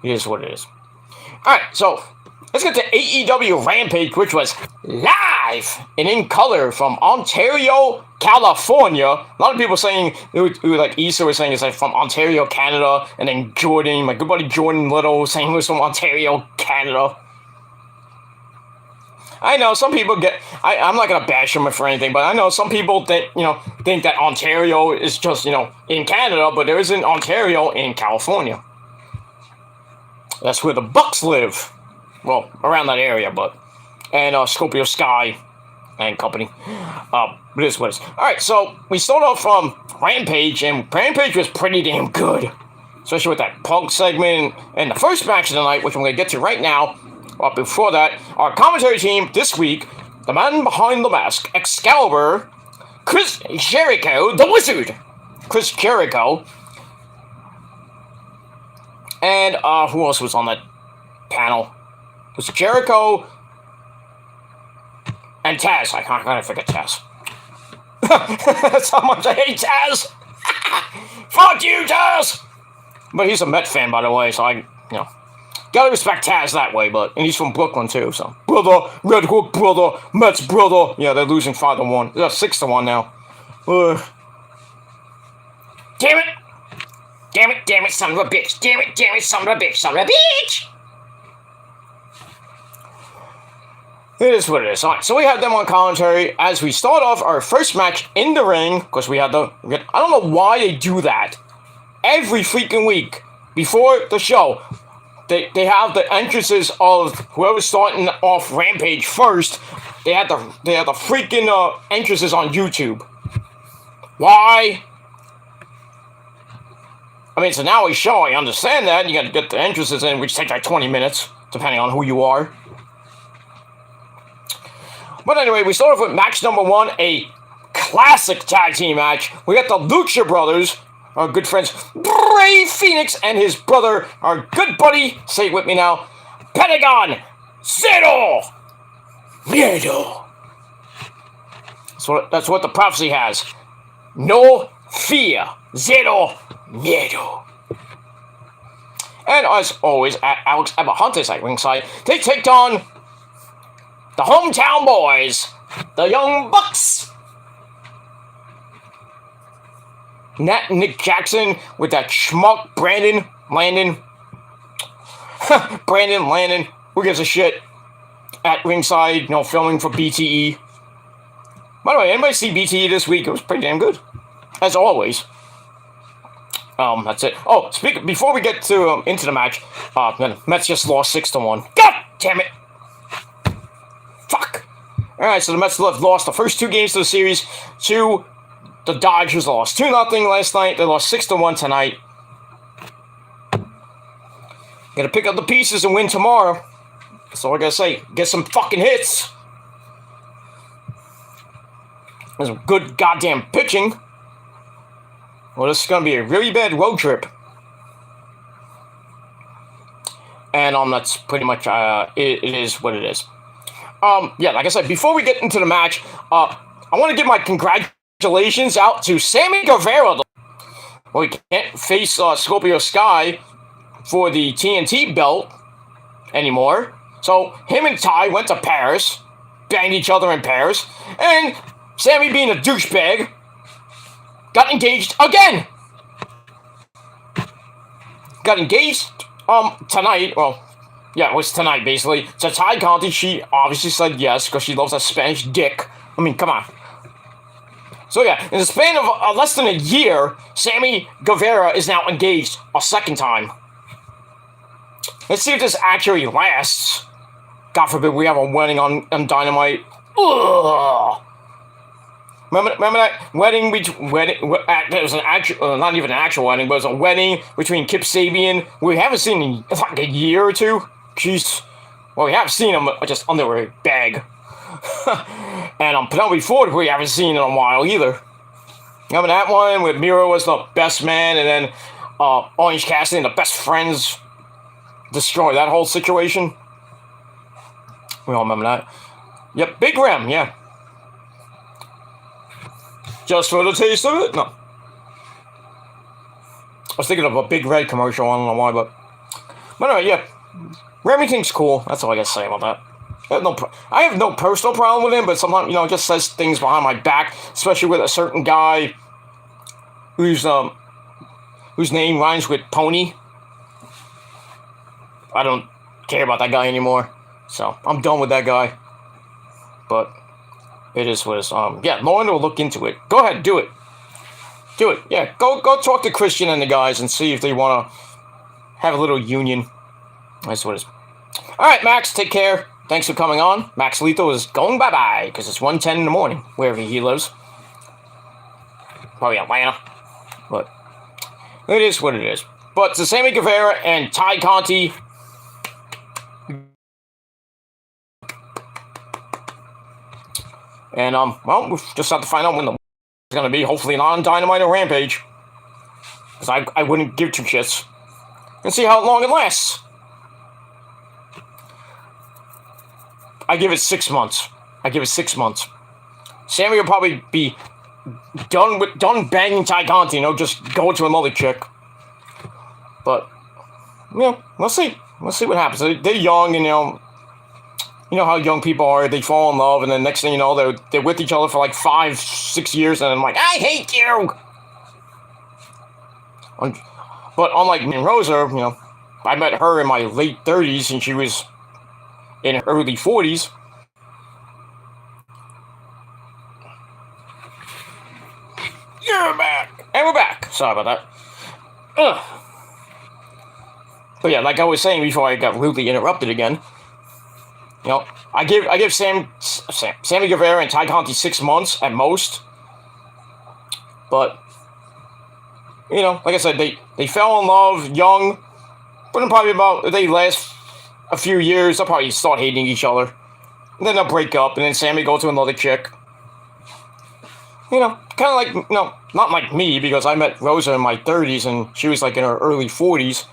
It is what it is. Alright, so let's get to AEW Rampage, which was live and in color from Ontario, California. A lot of people saying, like Issa was saying it's like from Ontario, Canada, and then Jordan, my good buddy Jordan Little, saying he was from Ontario, Canada. I know some people I'm not gonna bash him for anything, but I know some people think that Ontario is just, in Canada, but there isn't Ontario in California. That's where the Bucks live. Well, around that area, and Scorpio Sky and company. It is what it is. Alright, so we start off from Rampage, and Rampage was pretty damn good. Especially with that Punk segment and the first match of the night, which I'm going to get to right now. But before that, our commentary team this week, the man behind the mask, Excalibur, Chris Jericho, the Wizard, Chris Jericho, and who else was on that panel? It was Jericho and Taz. I can't forget Taz. That's how much I hate Taz. Fuck you, Taz. But he's a Met fan, by the way, so I, gotta respect Taz that way. And he's from Brooklyn too, so brother, Red Hook brother, Mets brother. Yeah, they're losing 5-1. They're 6-1 now. Damn it, son of a bitch. Damn it, son of a bitch. It is what it is. Alright, so we have them on commentary as we start off our first match in the ring, because I don't know why they do that. Every freaking week, before the show, they have the entrances of whoever's starting off Rampage first. They have the freaking entrances on YouTube. Why? I mean, it's an hour show, I understand that. You gotta get the entrances in, which take like 20 minutes, depending on who you are. But anyway, we start off with match number 1, a classic tag team match. We got the Lucha Brothers, our good friends Rey Fenix and his brother, our good buddy, say it with me now, Pentagon Zero Miedo. That's what the prophecy has. No fear, Zero Miedo. And as always, at Alex Emma Hunter's at ringside, they take on the hometown boys, the Young Bucks. Nick Jackson with that schmuck Brandon Landon. Brandon Landon, who gives a shit? At ringside, filming for BTE. By the way, anybody see BTE this week? It was pretty damn good, as always. That's it. Oh, before we get to into the match, Mets just lost 6-1. God damn it! Fuck! Alright, so the Mets lost the first 2 games of the series to the Dodgers. Lost 2-0 last night. They lost 6-1 tonight. Gotta pick up the pieces and win tomorrow. That's all I gotta say. Get some fucking hits. There's some good goddamn pitching. Well, this is gonna be a really bad road trip. And that's pretty much it is what it is. Yeah, like I said, before we get into the match, I want to give my congratulations out to Sammy Guevara. Well, he can't face Scorpio Sky for the TNT belt anymore. So him and Ty went to Paris, banged each other in Paris, and Sammy, being a douchebag, got engaged again. Got engaged tonight. Well, yeah, it was tonight basically. So Ty Conti, she obviously said yes because she loves a Spanish dick. I mean, come on. So yeah, in the span of less than a year, Sammy Guevara is now engaged a second time. Let's see if this actually lasts. God forbid we have a wedding on Dynamite. Ugh. Remember that wedding? It was an actual, not even an actual wedding, but it was a wedding between Kip Sabian. We haven't seen in like a year or two. Jeez. Well, we have seen him just under a bag. And Penelope Ford, we haven't seen in a while either. Remember that one with Miro was the best man, and then Orange Cassidy and the best friends destroyed that whole situation. We all remember that. Yep, Big Ram, yeah. Just for the taste of it? No. I was thinking of a Big Red commercial, I don't know why, but anyway, yeah. Remington's cool, that's all I gotta say about that. I have no personal problem with him, but sometimes, just says things behind my back, especially with a certain guy whose name rhymes with Pony. I don't care about that guy anymore, so I'm done with that guy. But it is what it is. Yeah, Lauren will look into it. Go ahead, do it. Do it. Yeah, go talk to Christian and the guys and see if they want to have a little union. That's what it is. All right, Max, take care. Thanks for coming on. Max Lethal is going bye-bye because it's 1:10 in the morning, wherever he lives. Probably Atlanta. But it is what it is. But to Sammy Guevara and Ty Conti, and well, we'll just have to find out when the is going to be. Hopefully not on Dynamite or Rampage, because I wouldn't give two shits. And see how long it lasts. I give it 6 months. Sammy will probably be done banging Ty Conti, just go to another chick. But yeah, we'll see. We'll see what happens. They're young, and you know how young people are. They fall in love, and then next thing you know, they're with each other for like 5-6 years, and I'm like, I hate you. But unlike me and Rosa, I met her in my late 30s, and she was in her early 40s. You're back! And we're back! Sorry about that. Ugh. But yeah, like I was saying before I got rudely interrupted again, I give Sammy Guevara and Ty Conti 6 months at most. But, like I said, they fell in love young, but then probably if they last a few years, they'll probably start hating each other. And then they'll break up, and then Sammy go to another chick. Kind of like, not like me, because I met Rosa in my 30s, and she was like in her early 40s.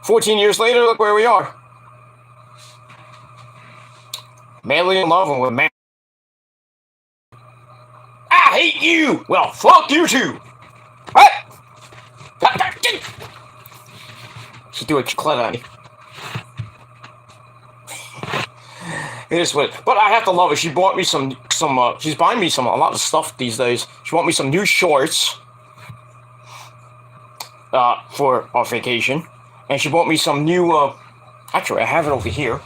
14 years later, look where we are. Madly in love, and we're married. I hate you! Well, fuck you too! What? She threw a chocolate at me. It is what, but I have to love it. She bought me some. She's buying me a lot of stuff these days. She bought me some new shorts for our vacation, and she bought me some new. Actually, I have it over here.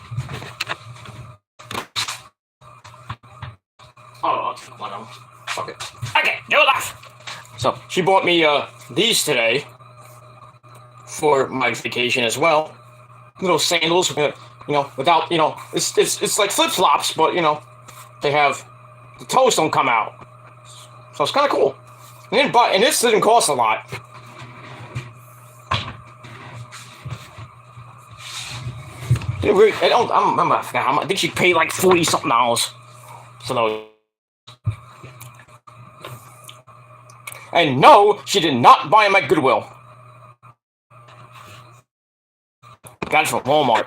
Oh, I'll take one of them. Fuck it. Okay, do it. So she bought me these today for my vacation as well. Little sandals. Without, it's like flip-flops, but, they have, the toes don't come out. So it's kind of cool. And this didn't cost a lot. I don't remember. I forgot how much. I think she paid like $40-something for those. And no, she did not buy them at Goodwill. Got it from Walmart.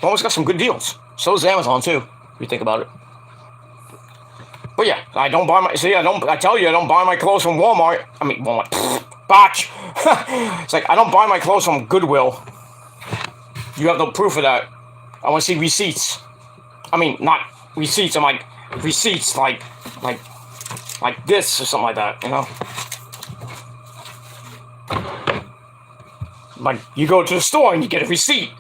Walmart's got some good deals. So does Amazon too, if you think about it. But yeah, I don't buy my. See, I tell you, I don't buy my clothes from Walmart. I mean, Walmart. Botch. It's like I don't buy my clothes from Goodwill. You have no proof of that. I want to see receipts. I mean, not receipts. I'm like receipts, like this or something like that. You know. Like you go to the store and you get a receipt.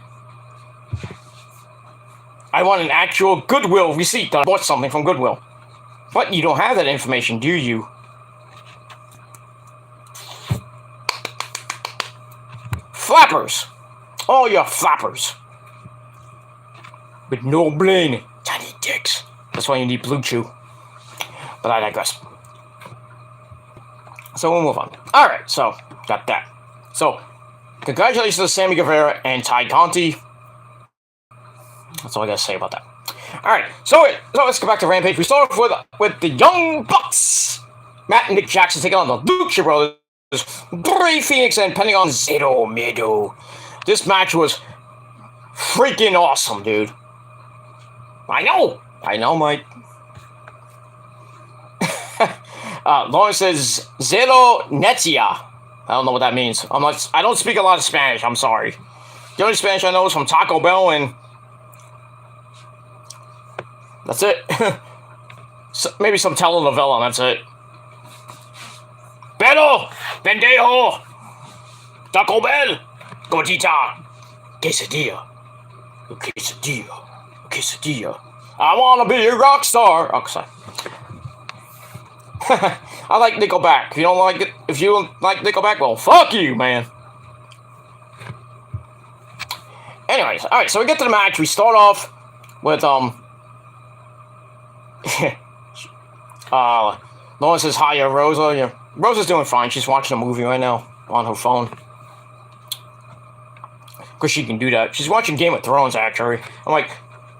I want an actual Goodwill receipt that I bought something from Goodwill. But you don't have that information, do you? Flappers! Oh, you're flappers. With no bling. Tiny dicks. That's why you need Blue Chew. But I digress. So we'll move on. Alright, so, got that. So, congratulations to Sammy Guevara and Ty Conti. That's all I gotta say about that. Alright, so let's go back to Rampage. We start off with the Young Bucks. Matt and Nick Jackson taking on the Lucha Brothers, Rey Fenix and Pentagon Zero Miedo. This match was freaking awesome, dude. I know, Mike. Lawrence says Zero Netia. I don't know what that means. I don't speak a lot of Spanish, I'm sorry. The only Spanish I know is from Taco Bell and that's it. Maybe some telenovela, and that's it. Pero, pendejo, Taco Bell, gordita, quesadilla, quesadilla. I wanna be a rock star. Oh, sorry. I like Nickelback. If you don't like it, if you like Nickelback, well, fuck you, man. Anyways, all right. So we get to the match. We start off with Lawrence says hi, Rosa. Yeah, Rosa's doing fine. She's watching a movie right now on her phone. Because she can do that. She's watching Game of Thrones, actually. I'm like,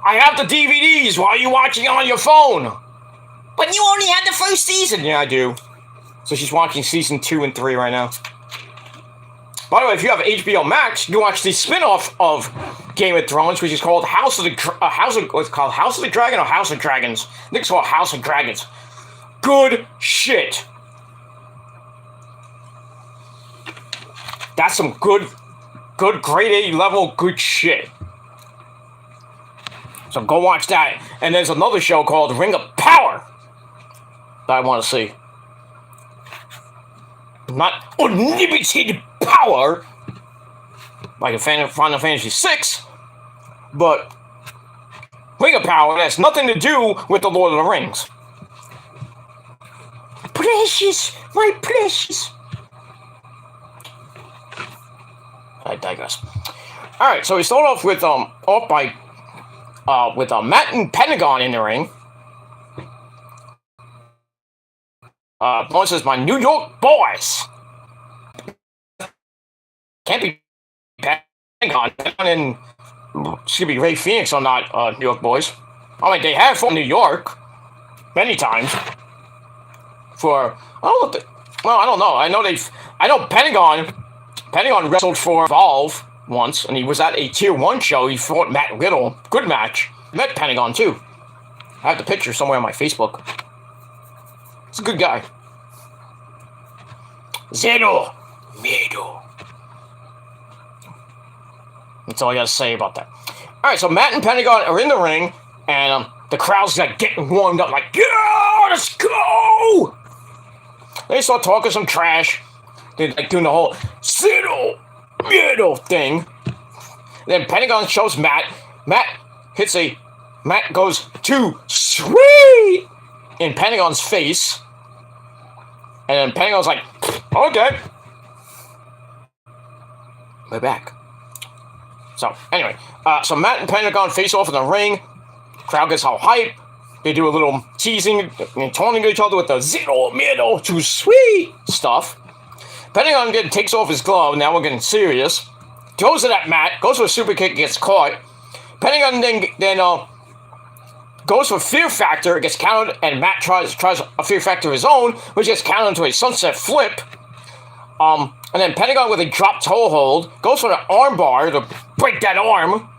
I have the DVDs. Why are you watching on your phone? But you only had the first season. Yeah, I do. So she's watching season 2 and 3 right now. By the way, if you have HBO Max, you can watch the spin-off of Game of Thrones, which is called what's it called? House of the Dragon or House of Dragons? I think it's called House of Dragons. Good shit. That's some good grade A level good shit. So go watch that. And there's another show called Ring of Power that I want to see. Not unlimited power like in Final Fantasy VI, but Ring of Power has nothing to do with the Lord of the Rings. Precious, my precious. I digress. All right, so we start off with Matt and Pentagon in the ring. Lawrence says, my New York boys. Can't be Pentagon. And it's going to be Rey Fenix are not New York boys. I mean, they have fought New York many times. I don't know. I know Pentagon wrestled for Evolve once, and he was at a Tier 1 show. He fought Matt Riddle. Good match. Met Pentagon, too. I have the picture somewhere on my Facebook. He's a good guy. Zero Miedo. That's all I gotta say about that. Alright, so Matt and Pentagon are in the ring, and the crowd's like getting warmed up, like, yeah, let's go! They start talking some trash. They're like doing the whole Zero Miedo thing. Then Pentagon shows Matt. Matt goes too sweet in Pentagon's face. And then Pentagon's like, okay. We're back. So, anyway. So Matt and Pentagon face off in the ring. Crowd gets all hype. They do a little teasing and taunting each other with the Zero Miedo too sweet stuff. Pentagon again takes off his glove. Now we're getting serious. throws it at Matt, goes for a super kick, gets caught. Pentagon then goes for Fear Factor, gets countered, and Matt tries a Fear Factor of his own, which gets countered into a Sunset Flip. And then Pentagon with a drop toe hold goes for an arm bar to break that arm.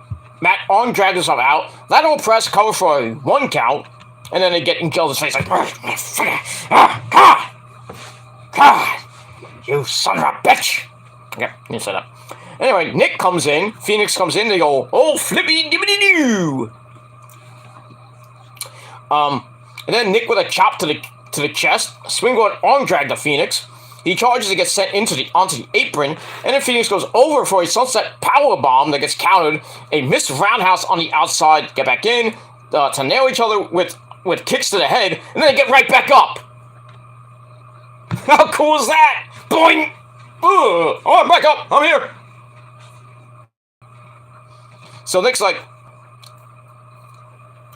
Matt arm drags himself out. Lateral press cover for a 1 count. And then they get in Gelder's face like, God, you son of a bitch. Yeah, you said that. Anyway, Nick comes in. Phoenix comes in. They go, oh, flippy dippity doo. And then Nick with a chop to the chest. Springboard arm drag to Phoenix. He charges and gets sent onto the apron, and then Phoenix goes over for a sunset power bomb that gets countered. A missed roundhouse on the outside, get back in to nail each other with kicks to the head, and then they get right back up. How cool is that? Boing! Oh, I'm back up. I'm here. So Nick's like,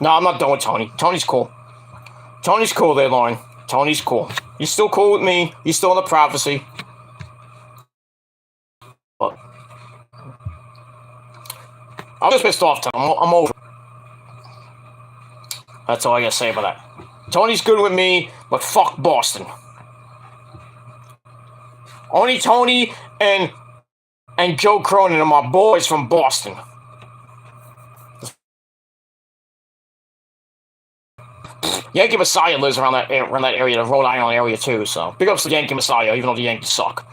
no, I'm not done with Tony. Tony's cool. Tony's cool there, Lauren. Tony's cool. He's still cool with me. He's still in the prophecy. But I'm just pissed off, Tony. I'm over. That's all I gotta say about that. Tony's good with me, but fuck Boston. Only Tony and Joe Cronin are my boys from Boston. Yankee Messiah lives around that area, the Rhode Island area too. So big ups to Yankee Messiah, even though the Yankees suck.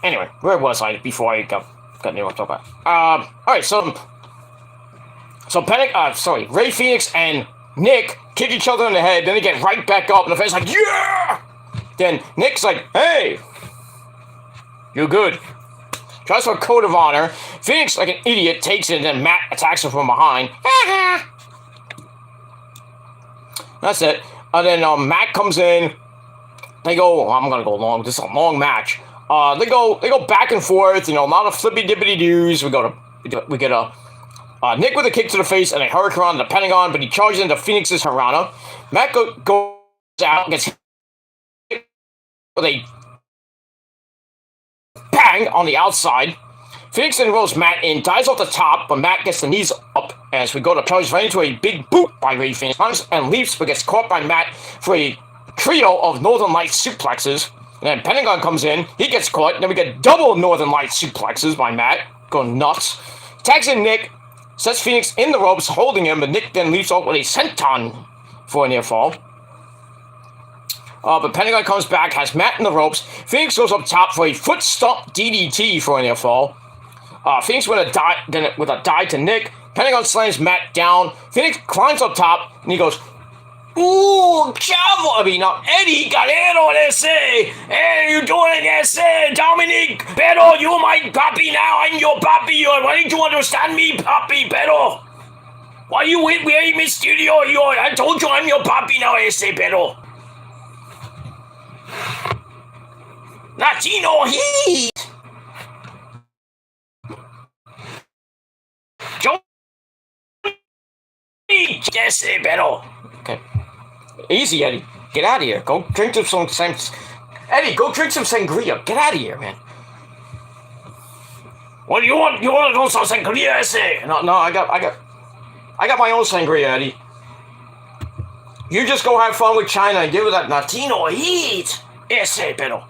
Anyway, where was I before I got near what I'm talking about? All right, so Ray Phoenix and Nick kick each other in the head, then they get right back up, and the face like, yeah! Then Nick's like, hey, you're good. Tries for a code of honor. Phoenix, like an idiot, takes it, and then Matt attacks him from behind. That's it. And then Matt comes in. They go, I'm going to go long. This is a long match. They go back and forth, a lot of flippy dippity doos. We get a Nick with a kick to the face and a hurricane on the Pentagon, but he charges into Phoenix's Harana. Matt goes out, gets hit with a bang on the outside. Phoenix then rolls Matt in, dives off the top, but Matt gets the knees up as we go to charge right into a big boot by Ray Phoenix, and leaps, but gets caught by Matt for a trio of Northern Lights suplexes. And then Pentagon comes in, he gets caught, and then we get double Northern Lights suplexes by Matt, going nuts. Tags in Nick, sets Phoenix in the ropes, holding him, but Nick then leaps off with a senton for a near fall. But Pentagon comes back, has Matt in the ropes. Phoenix goes up top for a foot stomp DDT for a near fall. Phoenix with a dive to Nick. Pentagon slams Matt down. Phoenix climbs up top, and he goes, ooh, chavo. Eddie Galero, ese. Hey, you doing it, ese? Dominic, pero you my papi now. I'm your papi. Why don't you understand me, papi, pero? Why you with me, Mysterio? I told you I'm your papi now, ese, pero. Latino Heat! Yes, pero. Okay. Easy, Eddie. Get out of here. Go drink some Eddie, go drink some sangria. Get out of here, man. What do you want? You want to do some sangria, ese? No, I got my own sangria, Eddie. You just go have fun with China and give it that Latino heat. Ese, pero.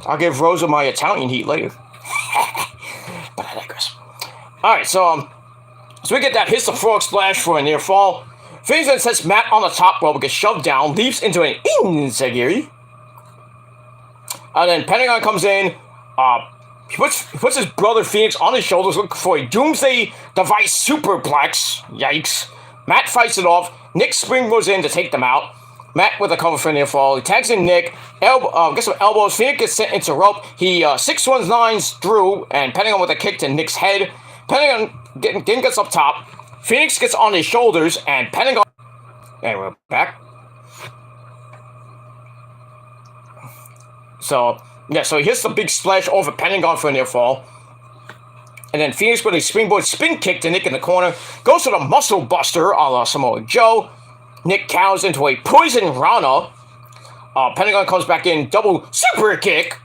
I'll give Rosa my Italian heat later. But I digress. Alright, so we get that hits the frog splash for a near fall. Phoenix then sets Matt on the top rope, gets shoved down, leaps into an enziguri. And then Pentagon comes in, he puts his brother Phoenix on his shoulders, looking for a Doomsday Device superplex. Yikes. Matt fights it off. Nick springboards in to take them out. Matt with a cover for a near fall. He tags in Nick. Gets some elbows. Phoenix gets sent into rope. He 619s Drew, and Pentagon with a kick to Nick's head. Pentagon then gets up top. Phoenix gets on his shoulders, and Pentagon. And we're back. So he hits the big splash over Pentagon for a near fall. And then Phoenix with a springboard spin kick to Nick in the corner. Goes to the muscle buster a la Samoa Joe. Nick counters into a poison Rana. Pentagon comes back in, double super kick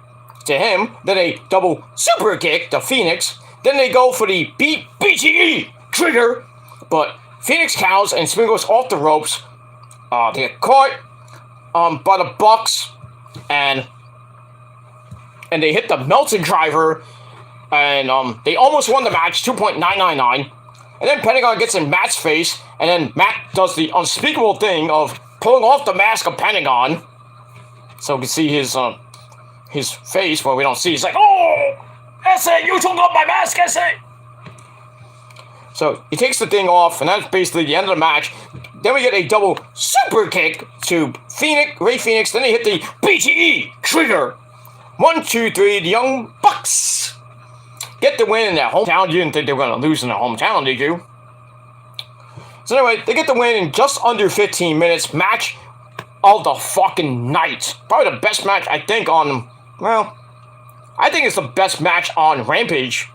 to him, then a double super kick to Phoenix, then they go for the BTE trigger, but Phoenix counts and Spin goes off the ropes. They get caught by the Bucks, and they hit the Melton driver, and they almost won the match, 2.999. And then Pentagon gets in Matt's face, and then Matt does the unspeakable thing of pulling off the mask of Pentagon, so we can see his face, but we don't see. He's like, "Oh, S.A., you took off my mask, S.A." So he takes the thing off, and that's basically the end of the match. Then we get a double super kick to Ray Phoenix. Then they hit the BTE trigger. 1, 2, 3, the Young Bucks get the win in their hometown. You didn't think they were going to lose in their hometown, did you? So anyway, they get the win in just under 15 minutes. Match of the fucking night. Probably the best match, I think, on... Well, I think it's the best match on Rampage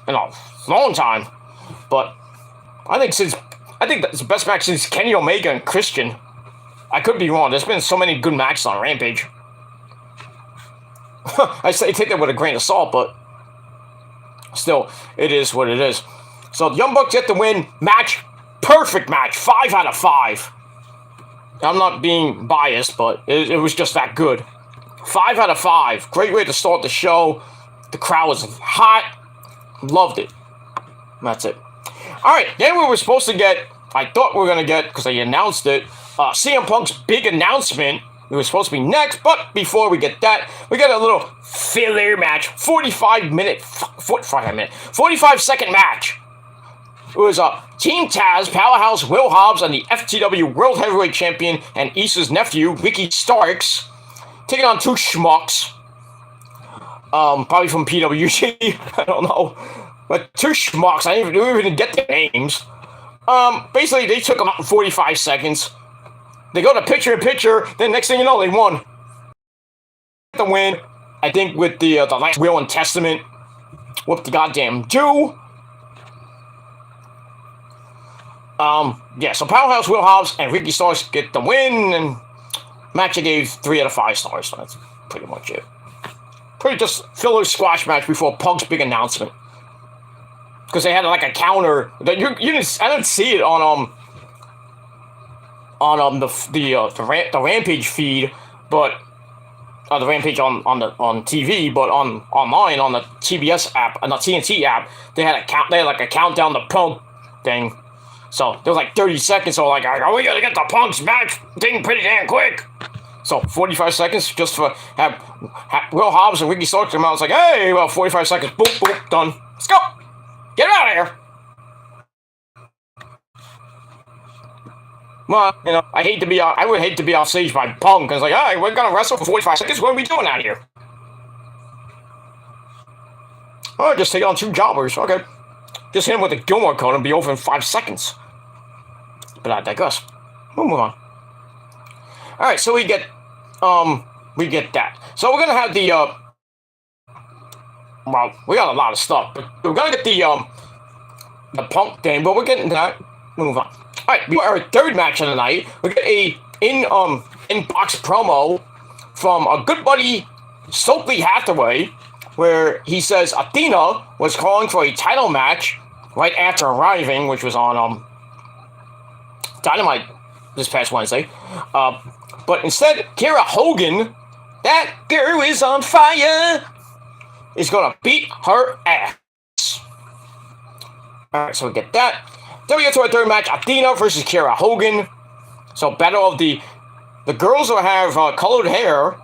in a long time. But I think that's the best match since Kenny Omega and Christian. I could be wrong. There's been so many good matches on Rampage. I take that with a grain of salt, but still, it is what it is. So the Young Bucks get the win. Match, perfect match, 5 out of 5. I'm not being biased, but it was just that good. 5 out of 5. Great way to start the show. The crowd was hot. Loved it. That's it. Alright, then we were supposed to get, I thought we were going to get, because they announced it, CM Punk's big announcement. It was supposed to be next, but before we get that, we got a little filler match. 45 second match. It was Team Taz, Powerhouse, Will Hobbs, and the FTW World Heavyweight Champion and Issa's nephew, Ricky Starks, taking on two schmucks. Probably from PWG. I don't know. But two schmucks. I didn't even get their names. Basically, they took them out in 45 seconds. They go to picture-in-picture. Then next thing you know, they won. The win, I think, with the last will and testament. Whoop the goddamn do. Yeah, so Powerhouse, Will Hobbs, and Ricky Starks get the win, and match I gave 3 out of 5 stars, so that's pretty much it. Pretty just filler squash match before Punk's big announcement. Because they had like a counter that I didn't see it on the Rampage feed, but the Rampage on TV, but online on the TBS app and the TNT app, they had like a countdown to Punk thing. So there was like 30 seconds, so like, we gotta get the Punk's match thing pretty damn quick. So 45 seconds just for have Will Hobbs and Ricky Starks come out. It's like, hey, well, 45 seconds, boom, boom, done. Let's go. Get out of here. Well, you know, I would hate to be off stage by Punk. It's like, hey, we're gonna wrestle for 45 seconds. What are we doing out here? Oh, just take on 2 jobbers. Okay. Just hit him with a Gilmore code and be over in 5 seconds. But I digress. We'll move on. Alright, so we get that. So we're gonna have the, well, we got a lot of stuff, but we're gonna get the Punk thing, but we're getting that. We'll move on. Alright, our third match of the night, we get a in-box promo from a good buddy, Stokely Hathaway, where he says Athena was calling for a title match right after arriving, which was on Dynamite this past Wednesday. But instead, Kiera Hogan, that girl is on fire, is going to beat her ass. Alright, so we get that. Then we get to our third match, Athena versus Kiera Hogan. So battle of the girls who have colored hair.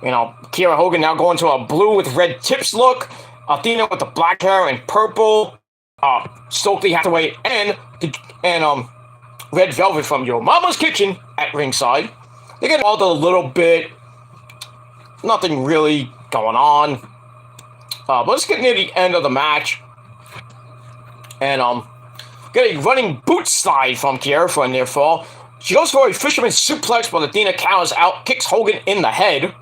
You know, Kiera Hogan now going to a blue with red tips look. Athena with the black hair and purple. Stokely Hathaway and Red Velvet from Your Mama's Kitchen at ringside. They get involved a little bit. Nothing really going on. But let's get near the end of the match. And get a running boot slide from Kiera for a near fall. She goes for a fisherman's suplex, but Athena counters out, kicks Hogan in the head.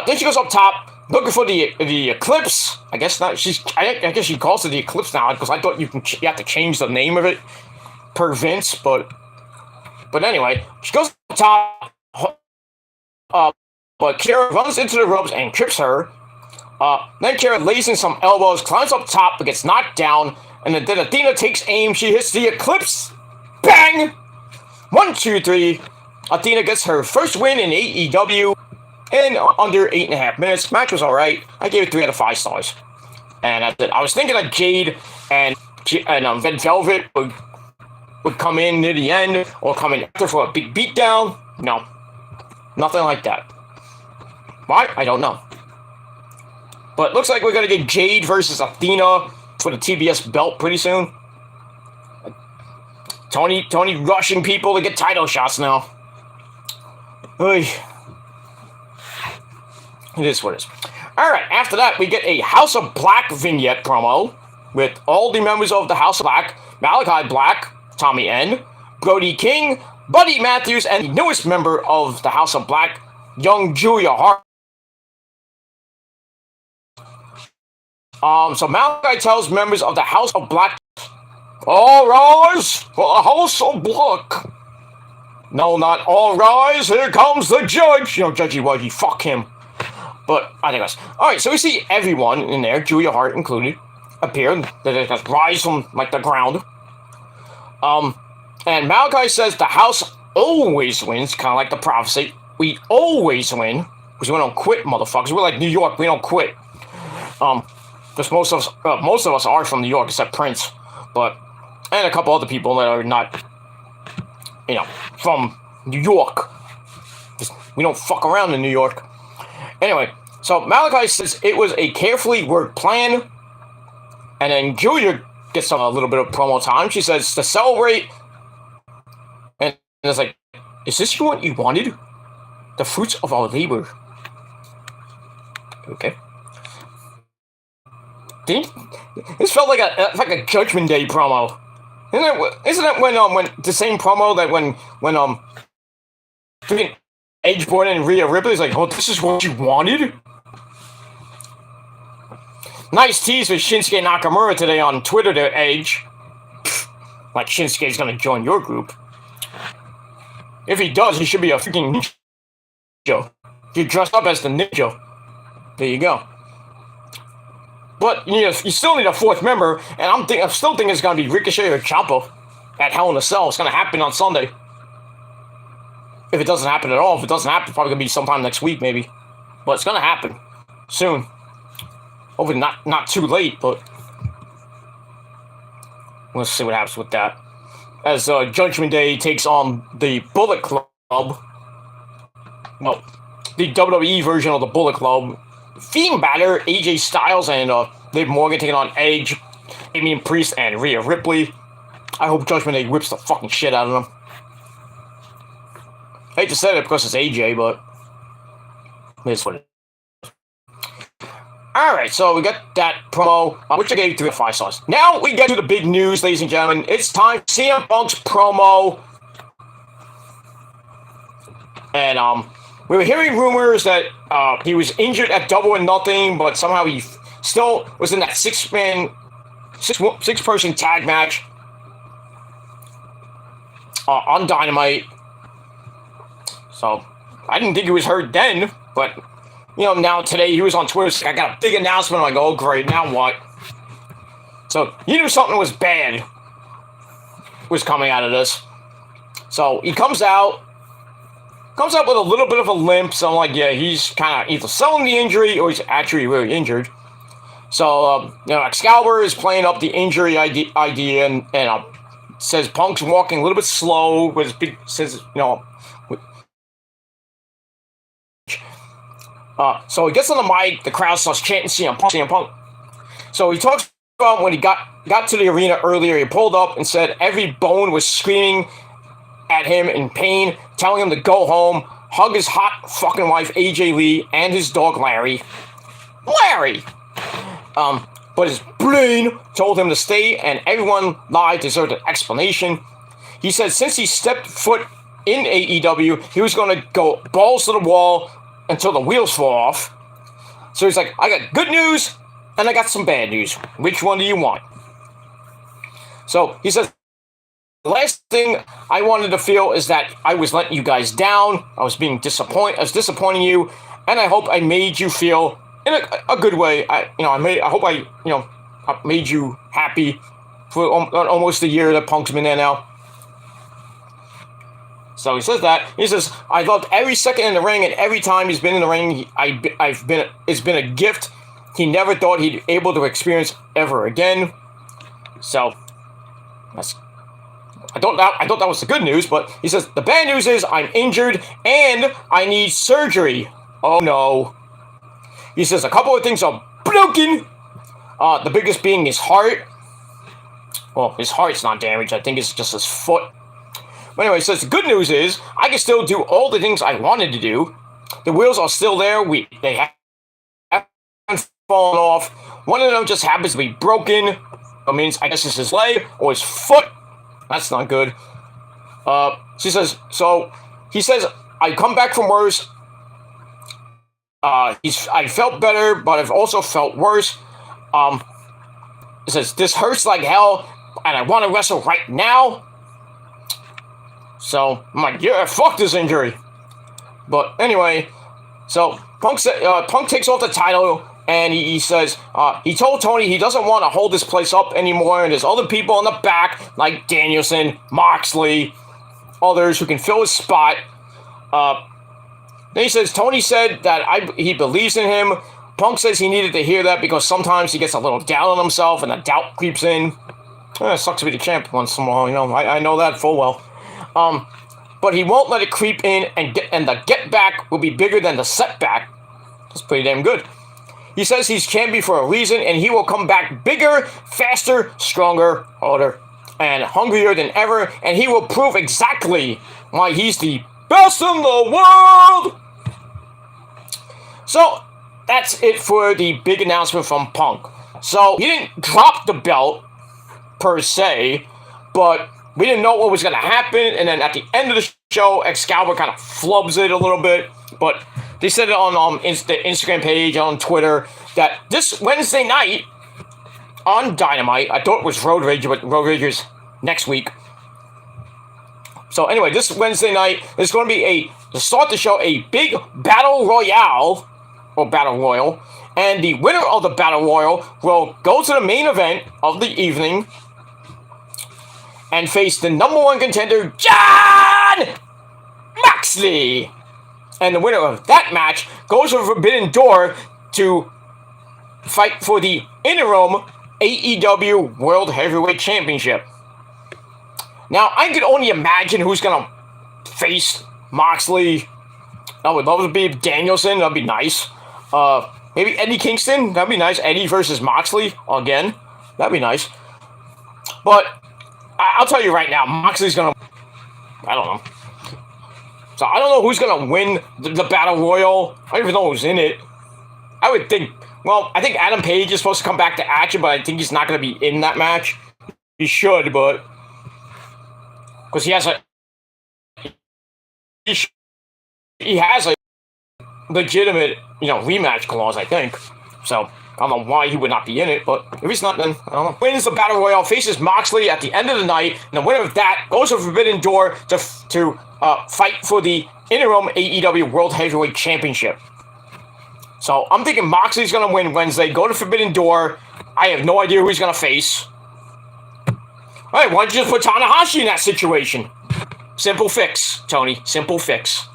Then she goes up top, looking for the Eclipse. I guess not. I guess she calls it the Eclipse now, because I thought you have to change the name of it per Vince. But anyway, she goes up top, but Kara runs into the ropes and trips her. Then Kara lays in some elbows, climbs up top, but gets knocked down, and then Athena takes aim. She hits the Eclipse. Bang! 1, 2, 3. Athena gets her first win in AEW in under 8.5 minutes. Match was alright. I gave it 3 out of 5 stars. And that's it. I was thinking that Jade and Red Velvet would come in near the end or come in after for a big beatdown. No. Nothing like that. Why? I don't know. But it looks like we're going to get Jade versus Athena for the TBS belt pretty soon. Tony rushing people to get title shots now. Oy. It is what it is. Alright, after that, we get a House of Black vignette promo with all the members of the House of Black, Malachi Black, Tommy N, Brody King, Buddy Matthews, and the newest member of the House of Black, young Julia Hart. So Malachi tells members of the House of Black, all rise for the House of Black. No, not all rise, here comes the judge. You know, Judgy Wudgy, fuck him. But, I think that's... Alright, so we see everyone in there, Julia Hart included, appear. They just rise from, like, the ground. And Malachi says the house always wins, kind of like the prophecy. We always win, because we don't quit, motherfuckers. We're like New York, we don't quit. Because most of us are from New York, except Prince. But, and a couple other people that are not, you know, from New York. We don't fuck around in New York. Anyway, so Malachi says it was a carefully worked plan, and then Julia gets a little bit of promo time. She says to celebrate, and it's like, is this what you wanted? The fruits of our labor. Okay. This felt like a Judgment Day promo. Isn't it when the same promo that when freaking Edge brought in Rhea Ripley's like, oh, this is what you wanted? Nice tease with Shinsuke Nakamura today on Twitter to Edge. Like Shinsuke's gonna join your group. If he does, he should be a freaking ninja. If you dress up as the ninja. There you go. But you still need a fourth member, and I'm still thinking it's gonna be Ricochet or Ciampa at Hell in a Cell. It's gonna happen on Sunday. If it doesn't happen at all, if it doesn't happen, it's probably gonna be sometime next week, maybe. But it's gonna happen soon. Hopefully not too late, but let's see what happens with that. As Judgment Day takes on the Bullet Club, well, the WWE version of the Bullet Club. Fiend Balor, AJ Styles, and Liv Morgan taking on Edge, Damian Priest, and Rhea Ripley. I hope Judgment Day whips the fucking shit out of them. I hate to say it because it's AJ, but it's what it is. Alright, so we got that promo, which I gave 3 out of 5 stars. Now we get to the big news, ladies and gentlemen. It's time for CM Punk's promo. And, we were hearing rumors that he was injured at Double or Nothing, but somehow he still was in that six-person tag match on Dynamite. So, I didn't think he was hurt then, but, you know, now today he was on Twitter, so I got a big announcement, I'm like, oh great, now what? So, you knew something was bad was coming out of this. So, he comes out with a little bit of a limp, so I'm like, yeah, he's kind of either selling the injury or he's actually really injured. So, you know, Excalibur is playing up the injury idea and says Punk's walking a little bit slow, with his big, says, you know, so he gets on the mic, the crowd starts chanting CM Punk, CM Punk. So he talks about when he got to the arena earlier, he pulled up and said every bone was screaming at him in pain, telling him to go home, hug his hot fucking wife AJ Lee and his dog Larry. But his brain told him to stay, and everyone live deserved an explanation. He said since he stepped foot in AEW, he was going to go balls to the wall until the wheels fall off. So he's like, I got good news and I got some bad news. Which one do you want? So he says last thing I wanted to feel is that I was letting you guys down. I was disappointing you, and I hope I made you feel in a good way. I hope I made you happy for almost a year that Punk's been there now. So he says that. He says, I loved every second in the ring, and every time he's been in the ring, it's been a gift he never thought he'd be able to experience ever again. So I thought that was the good news, but he says, the bad news is I'm injured and I need surgery. Oh no. He says a couple of things are broken. The biggest being his heart. Well, his heart's not damaged. I think it's just his foot. But anyway, he says the good news is I can still do all the things I wanted to do. The wheels are still there. They haven't fallen off. One of them just happens to be broken. That means I guess it's his leg or his foot. That's not good. He says I come back from worse. I felt better, but I've also felt worse. He says this hurts like hell, and I want to wrestle right now. So I'm like, yeah, fuck this injury. But anyway, so Punk takes off the title, and he says he told Tony he doesn't want to hold this place up anymore, and there's other people in the back like Danielson, Moxley, others who can fill his spot. Then he says Tony said that he believes in him. Punk says he needed to hear that because sometimes he gets a little down on himself and the doubt creeps in. It sucks to be the champ once in a while, I know that full well. But he won't let it creep in, and the get back will be bigger than the setback. That's pretty damn good. He says he's champion for a reason, and he will come back bigger, faster, stronger, harder, and hungrier than ever, and he will prove exactly why he's the best in the world. So that's it for the big announcement from Punk. So he didn't drop the belt per se, but we didn't know what was going to happen, and then at the end of the show, Excalibur kind of flubs it a little bit, but they said it on the Instagram page, on Twitter, that this Wednesday night on Dynamite, I thought it was Road Rage, but Road Rage is next week. So anyway, this Wednesday night is going to be to start the show, a big battle royale, or battle royal, and the winner of the battle royal will go to the main event of the evening and face the number one contender, Jon Moxley. And the winner of that match goes to Forbidden Door to fight for the interim AEW World Heavyweight Championship. Now, I can only imagine who's going to face Moxley. I would love to be Danielson. That'd be nice. Maybe Eddie Kingston. That'd be nice. Eddie versus Moxley again. That'd be nice. But I'll tell you right now, Moxley's going to... I don't know. So I don't know who's going to win the Battle Royal. I don't even know who's in it. I would think... Well, I think Adam Page is supposed to come back to action, but I think he's not going to be in that match. He should, but... Because he has a... He has a legitimate, rematch clause, I think. So, I don't know why he would not be in it, but if he's not, then I don't know. Wins the Battle Royale, faces Moxley at the end of the night, and the winner of that goes to Forbidden Door to fight for the interim AEW World Heavyweight Championship. So, I'm thinking Moxley's going to win Wednesday, go to Forbidden Door. I have no idea who he's going to face. Alright, why don't you just put Tanahashi in that situation? Simple fix, Tony. Simple fix.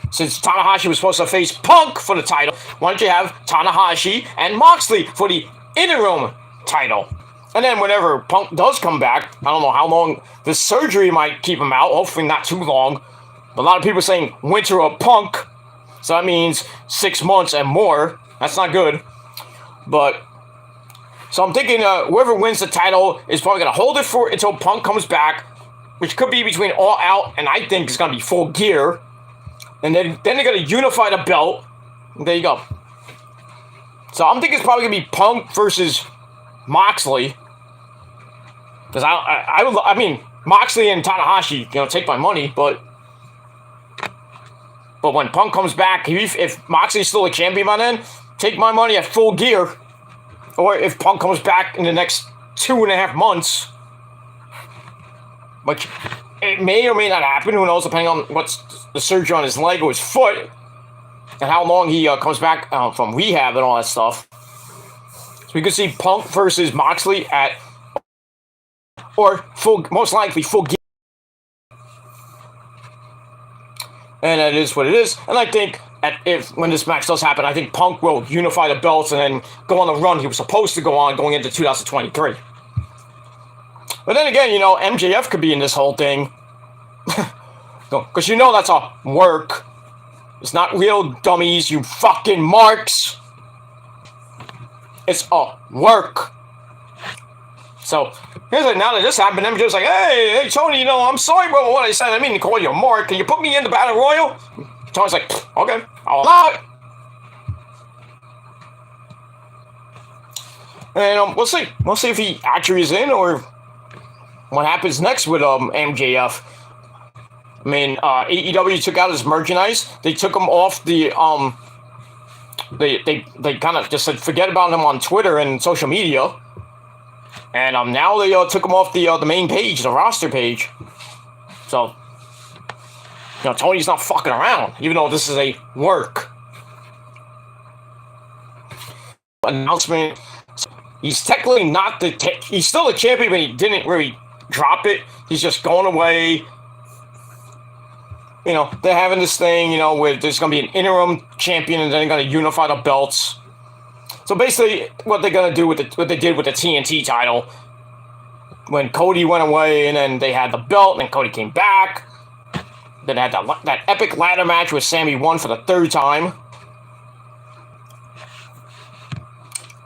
Since Tanahashi was supposed to face Punk for the title, why don't you have Tanahashi and Moxley for the interim title? And then whenever Punk does come back, I don't know how long the surgery might keep him out. Hopefully not too long. But a lot of people are saying winter of Punk. So that means 6 months and more. That's not good. But... So I'm thinking whoever wins the title is probably going to hold it until Punk comes back, which could be between All Out and I think it's going to be Full Gear. And then they're going to unify the belt. And there you go. So I'm thinking it's probably going to be Punk versus Moxley. Because I mean, Moxley and Tanahashi, take my money, but when Punk comes back, if Moxley's still a champion by then, take my money at Full Gear. Or if Punk comes back in the next 2.5 months, which it may or may not happen. Who knows, depending on what's the surgery on his leg or his foot, and how long he comes back from rehab and all that stuff. So we could see Punk versus Moxley most likely full gear. And that is what it is. And I think when this match does happen, I think Punk will unify the belts and then go on the run he was supposed to go on going into 2023. But then again, MJF could be in this whole thing. Because that's a work. It's not real, dummies, you fucking marks. It's a work. So, here's like, now that this happened, MJF's like, hey, Tony, I'm sorry about what I said. I mean to call you a mark. Can you put me in the Battle Royal? Tony's like, okay, I'll allow it. And we'll see. We'll see if he actually is in or what happens next with MJF. I mean, AEW took out his merchandise. They took him off the They kind of just said forget about him on Twitter and social media. And now they took him off the main page, the roster page. So, Tony's not fucking around, even though this is a work announcement. He's technically not he's still a champion, but he didn't really drop it. He's just going away. They're having this thing, where there's going to be an interim champion and then they're going to unify the belts. So basically, what they're going to do what they did with the TNT title, when Cody went away and then they had the belt and then Cody came back, then they had that epic ladder match where Sammy won for the third time.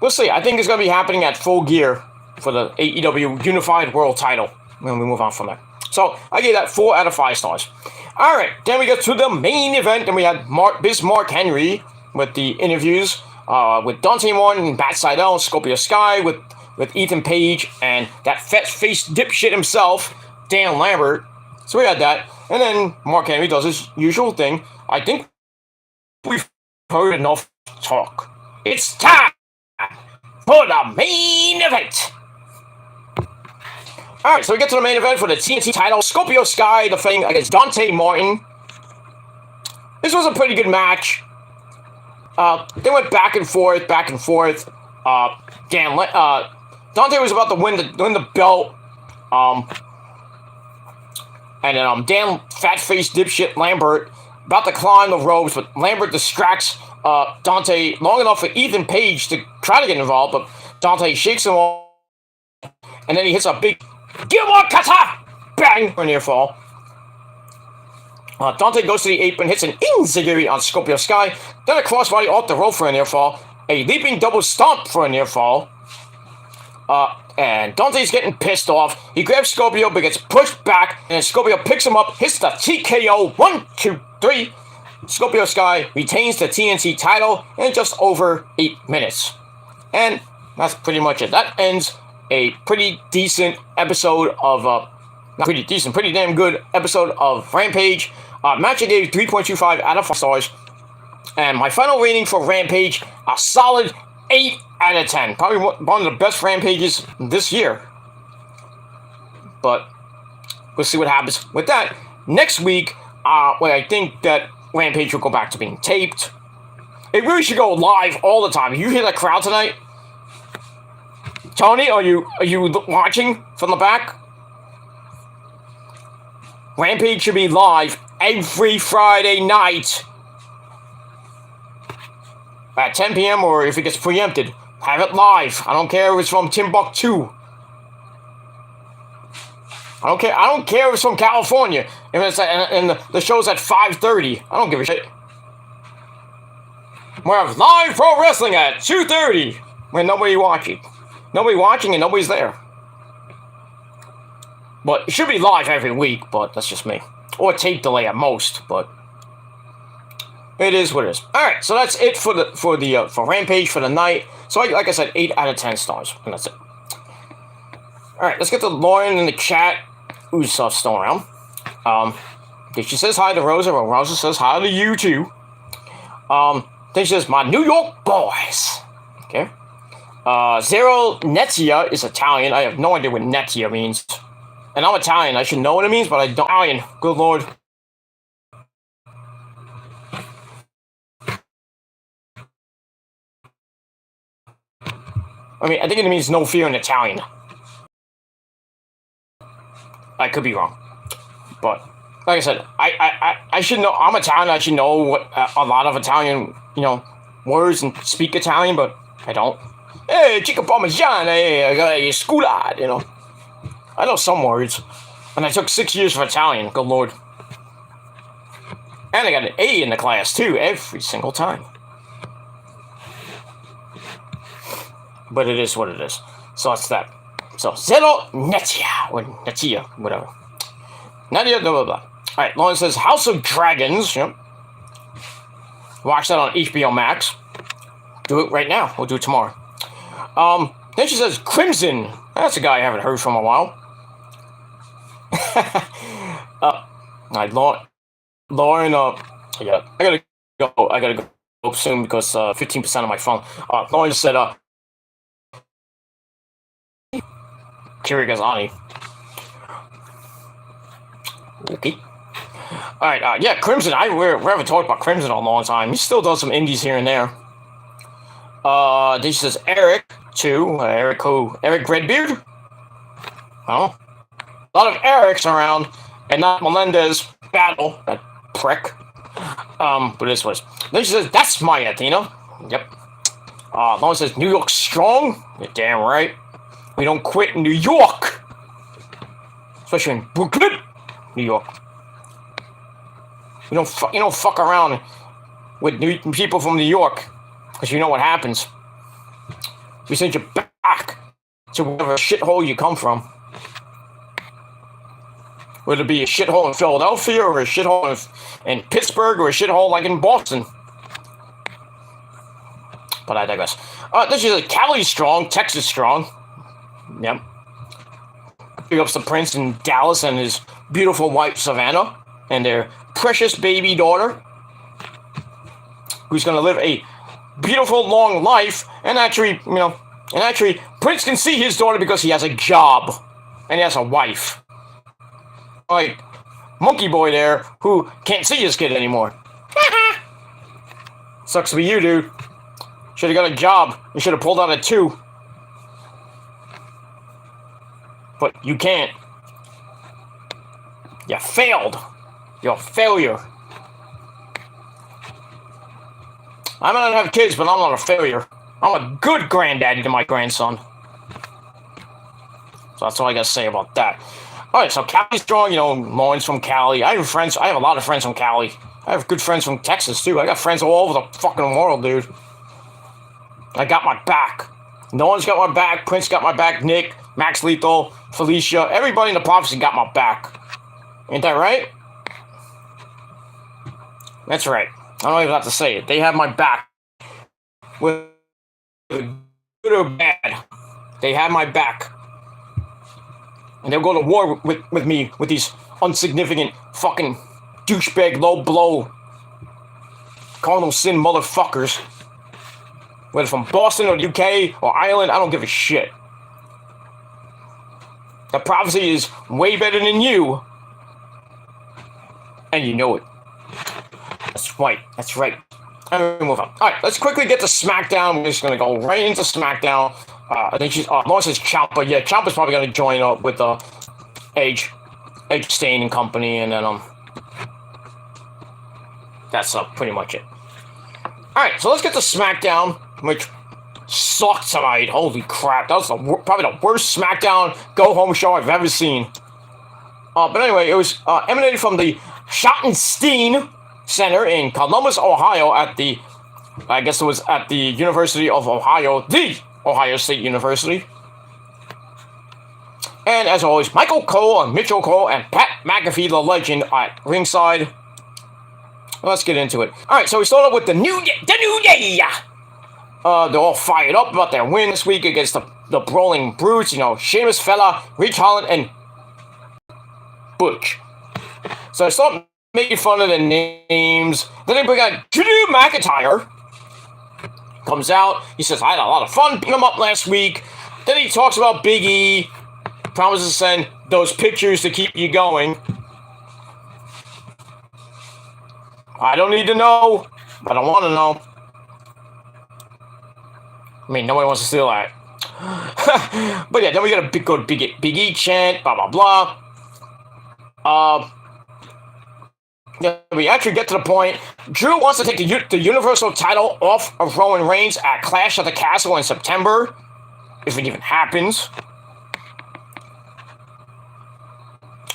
We'll see. I think it's going to be happening at Full Gear for the AEW Unified World title when we move on from there. So I gave that 4 out of 5 stars. All right, then we get to the main event, and we had Mark Henry with the interviews with Dante Martin and Bat Seidel and Scorpio Sky with Ethan Page and that fat-faced dipshit himself, Dan Lambert. So we had that. And then Mark Henry does his usual thing. I think we've heard enough talk. It's time for the main event. Alright, so we get to the main event for the TNT title. Scorpio Sky defending against Dante Martin. This was a pretty good match. They went back and forth. Dante was about to win the belt. And then Dan fat-faced dipshit Lambert about to climb the ropes, but Lambert distracts Dante long enough for Ethan Page to try to get involved, but Dante shakes him off, and then he hits a big Gilmore Kata! Bang! For a near fall. Dante goes to the apron, hits an enziguri on Scorpio Sky, then a crossbody off the rope for a near fall, a leaping double stomp for a near fall. And Dante's getting pissed off. He grabs Scorpio but gets pushed back, and Scorpio picks him up, hits the TKO. 1, 2, 3. Scorpio Sky retains the TNT title in just over 8 minutes. And that's pretty much it. That ends a pretty decent episode of, pretty damn good episode of Rampage. Match I gave 3.25 out of 5 stars. And my final rating for Rampage, a solid 8 out of 10. Probably one of the best Rampages this year. But we'll see what happens with that. Next week, when I think that Rampage will go back to being taped. It really should go live all the time. You hear that crowd tonight? Tony, are you watching from the back? Rampage should be live every Friday night at 10 p.m. or if it gets preempted, have it live. I don't care if it's from Timbuktu. I don't care if it's from California. If it's and the show's at 5:30. I don't give a shit. We have live pro wrestling at 2:30 when nobody's watching and nobody's there. But it should be live every week, but that's just me. Or tape delay at most, but it is what it is. All right, so that's it for Rampage for the night. So like I said, 8 out of 10 stars, and that's it. All right, let's get to Lauren in the chat, who's still around. She says hi to Rosa, but Rosa says hi to you too. Then she says, my New York boys. Okay. Zero Netia is Italian. I have no idea what Netia means. And I'm Italian. I should know what it means, but I don't. Italian. Good lord. I mean, I think it means no fear in Italian. I could be wrong, but like I said, I should know. I'm Italian. I should know what a lot of Italian, words and speak Italian, but I don't. Hey, chicken parmigiana, hey, sculad, I know some words, and I took 6 years for Italian. Good lord. And I got an A in the class too, every single time. But it is what it is. So that's that. So Zero Netia or Netia, whatever. Nadia, blah blah blah. Alright, Lauren says House of Dragons. Yep. Watch that on HBO Max. Do it right now. We'll do it tomorrow. Then she says Crimson. That's a guy I haven't heard from a while. Alright, Lauren, yeah, I gotta go soon because 15% of my phone. Lauren said, Kirigazani. Okay. Alright, yeah, Crimson. We haven't talked about Crimson in a long time. He still does some indies here and there. Then she says Eric, too. Eric who? Eric Redbeard? Oh. A lot of Erics around, and not Melendez Battle, that prick. But this was. Then she says, that's my Athena. Yep. Lauren says, New York strong? You're damn right. We don't quit in New York. Especially in Brooklyn, New York. You don't fuck around with people from New York, because you know what happens. We send you back to whatever shithole you come from. Whether it be a shithole in Philadelphia, or a shithole in Pittsburgh, or a shithole like in Boston. But I digress. This is Cali's strong, Texas strong. Yep. Big ups to Prince in Dallas and his beautiful wife Savannah and their precious baby daughter, who's gonna live a beautiful long life. And actually, Prince can see his daughter because he has a job and he has a wife. Like Monkey Boy there, who can't see his kid anymore. Sucks to be you, dude. Should have got a job. You should have pulled out a 2. But you can't. You failed. You're a failure. I might not have kids, but I'm not a failure. I'm a good granddaddy to my grandson. So that's all I gotta say about that. Alright, so Cali's strong, Lauren's from Cali. I have a lot of friends from Cali. I have good friends from Texas, too. I got friends all over the fucking world, dude. I got my back. No one's got my back. Prince got my back. Nick, Max Lethal, Felicia. Everybody in the Prophecy got my back. Ain't that right? That's right. I don't even have to say it. They have my back. Whether good or bad, they have my back. And they'll go to war with me, with these insignificant fucking douchebag low blow carnal sin motherfuckers. Whether from Boston or the UK or Ireland, I don't give a shit. The Prophecy is way better than you. And you know it. That's right. That's right. I'm move on. Alright, let's quickly get to Smackdown. We're just gonna go right into Smackdown. I think she's Lauren says Ciampa. Yeah, Ciampa's probably gonna join up with Edge Stain and company, and then that's pretty much it. Alright, so let's get to Smackdown, which sucked tonight. Holy crap, that was probably the worst Smackdown go-home show I've ever seen. But anyway, it was emanated from the Schottenstein Center in Columbus, Ohio, at the University of Ohio, the Ohio State University. And as always, Michael Cole and Mitchell Cole and Pat McAfee, the legend, at ringside. Let's get into it. Alright, so we started with the New Day. They're all fired up about their win this week against the Brawling Brutes. Sheamus, Fella, Rich Holland, and Butch. So I start making fun of the names. Then they bring out Drew McIntyre. Comes out. He says, I had a lot of fun beating him up last week. Then he talks about Big E. Promises to send those pictures to keep you going. I don't need to know, but I want to know. I mean, nobody wants to steal that. But yeah, then we got a good Big E chant, blah, blah, blah. Yeah, we actually get to the point. Drew wants to take the Universal title off of Roman Reigns at Clash at the Castle in September, if it even happens.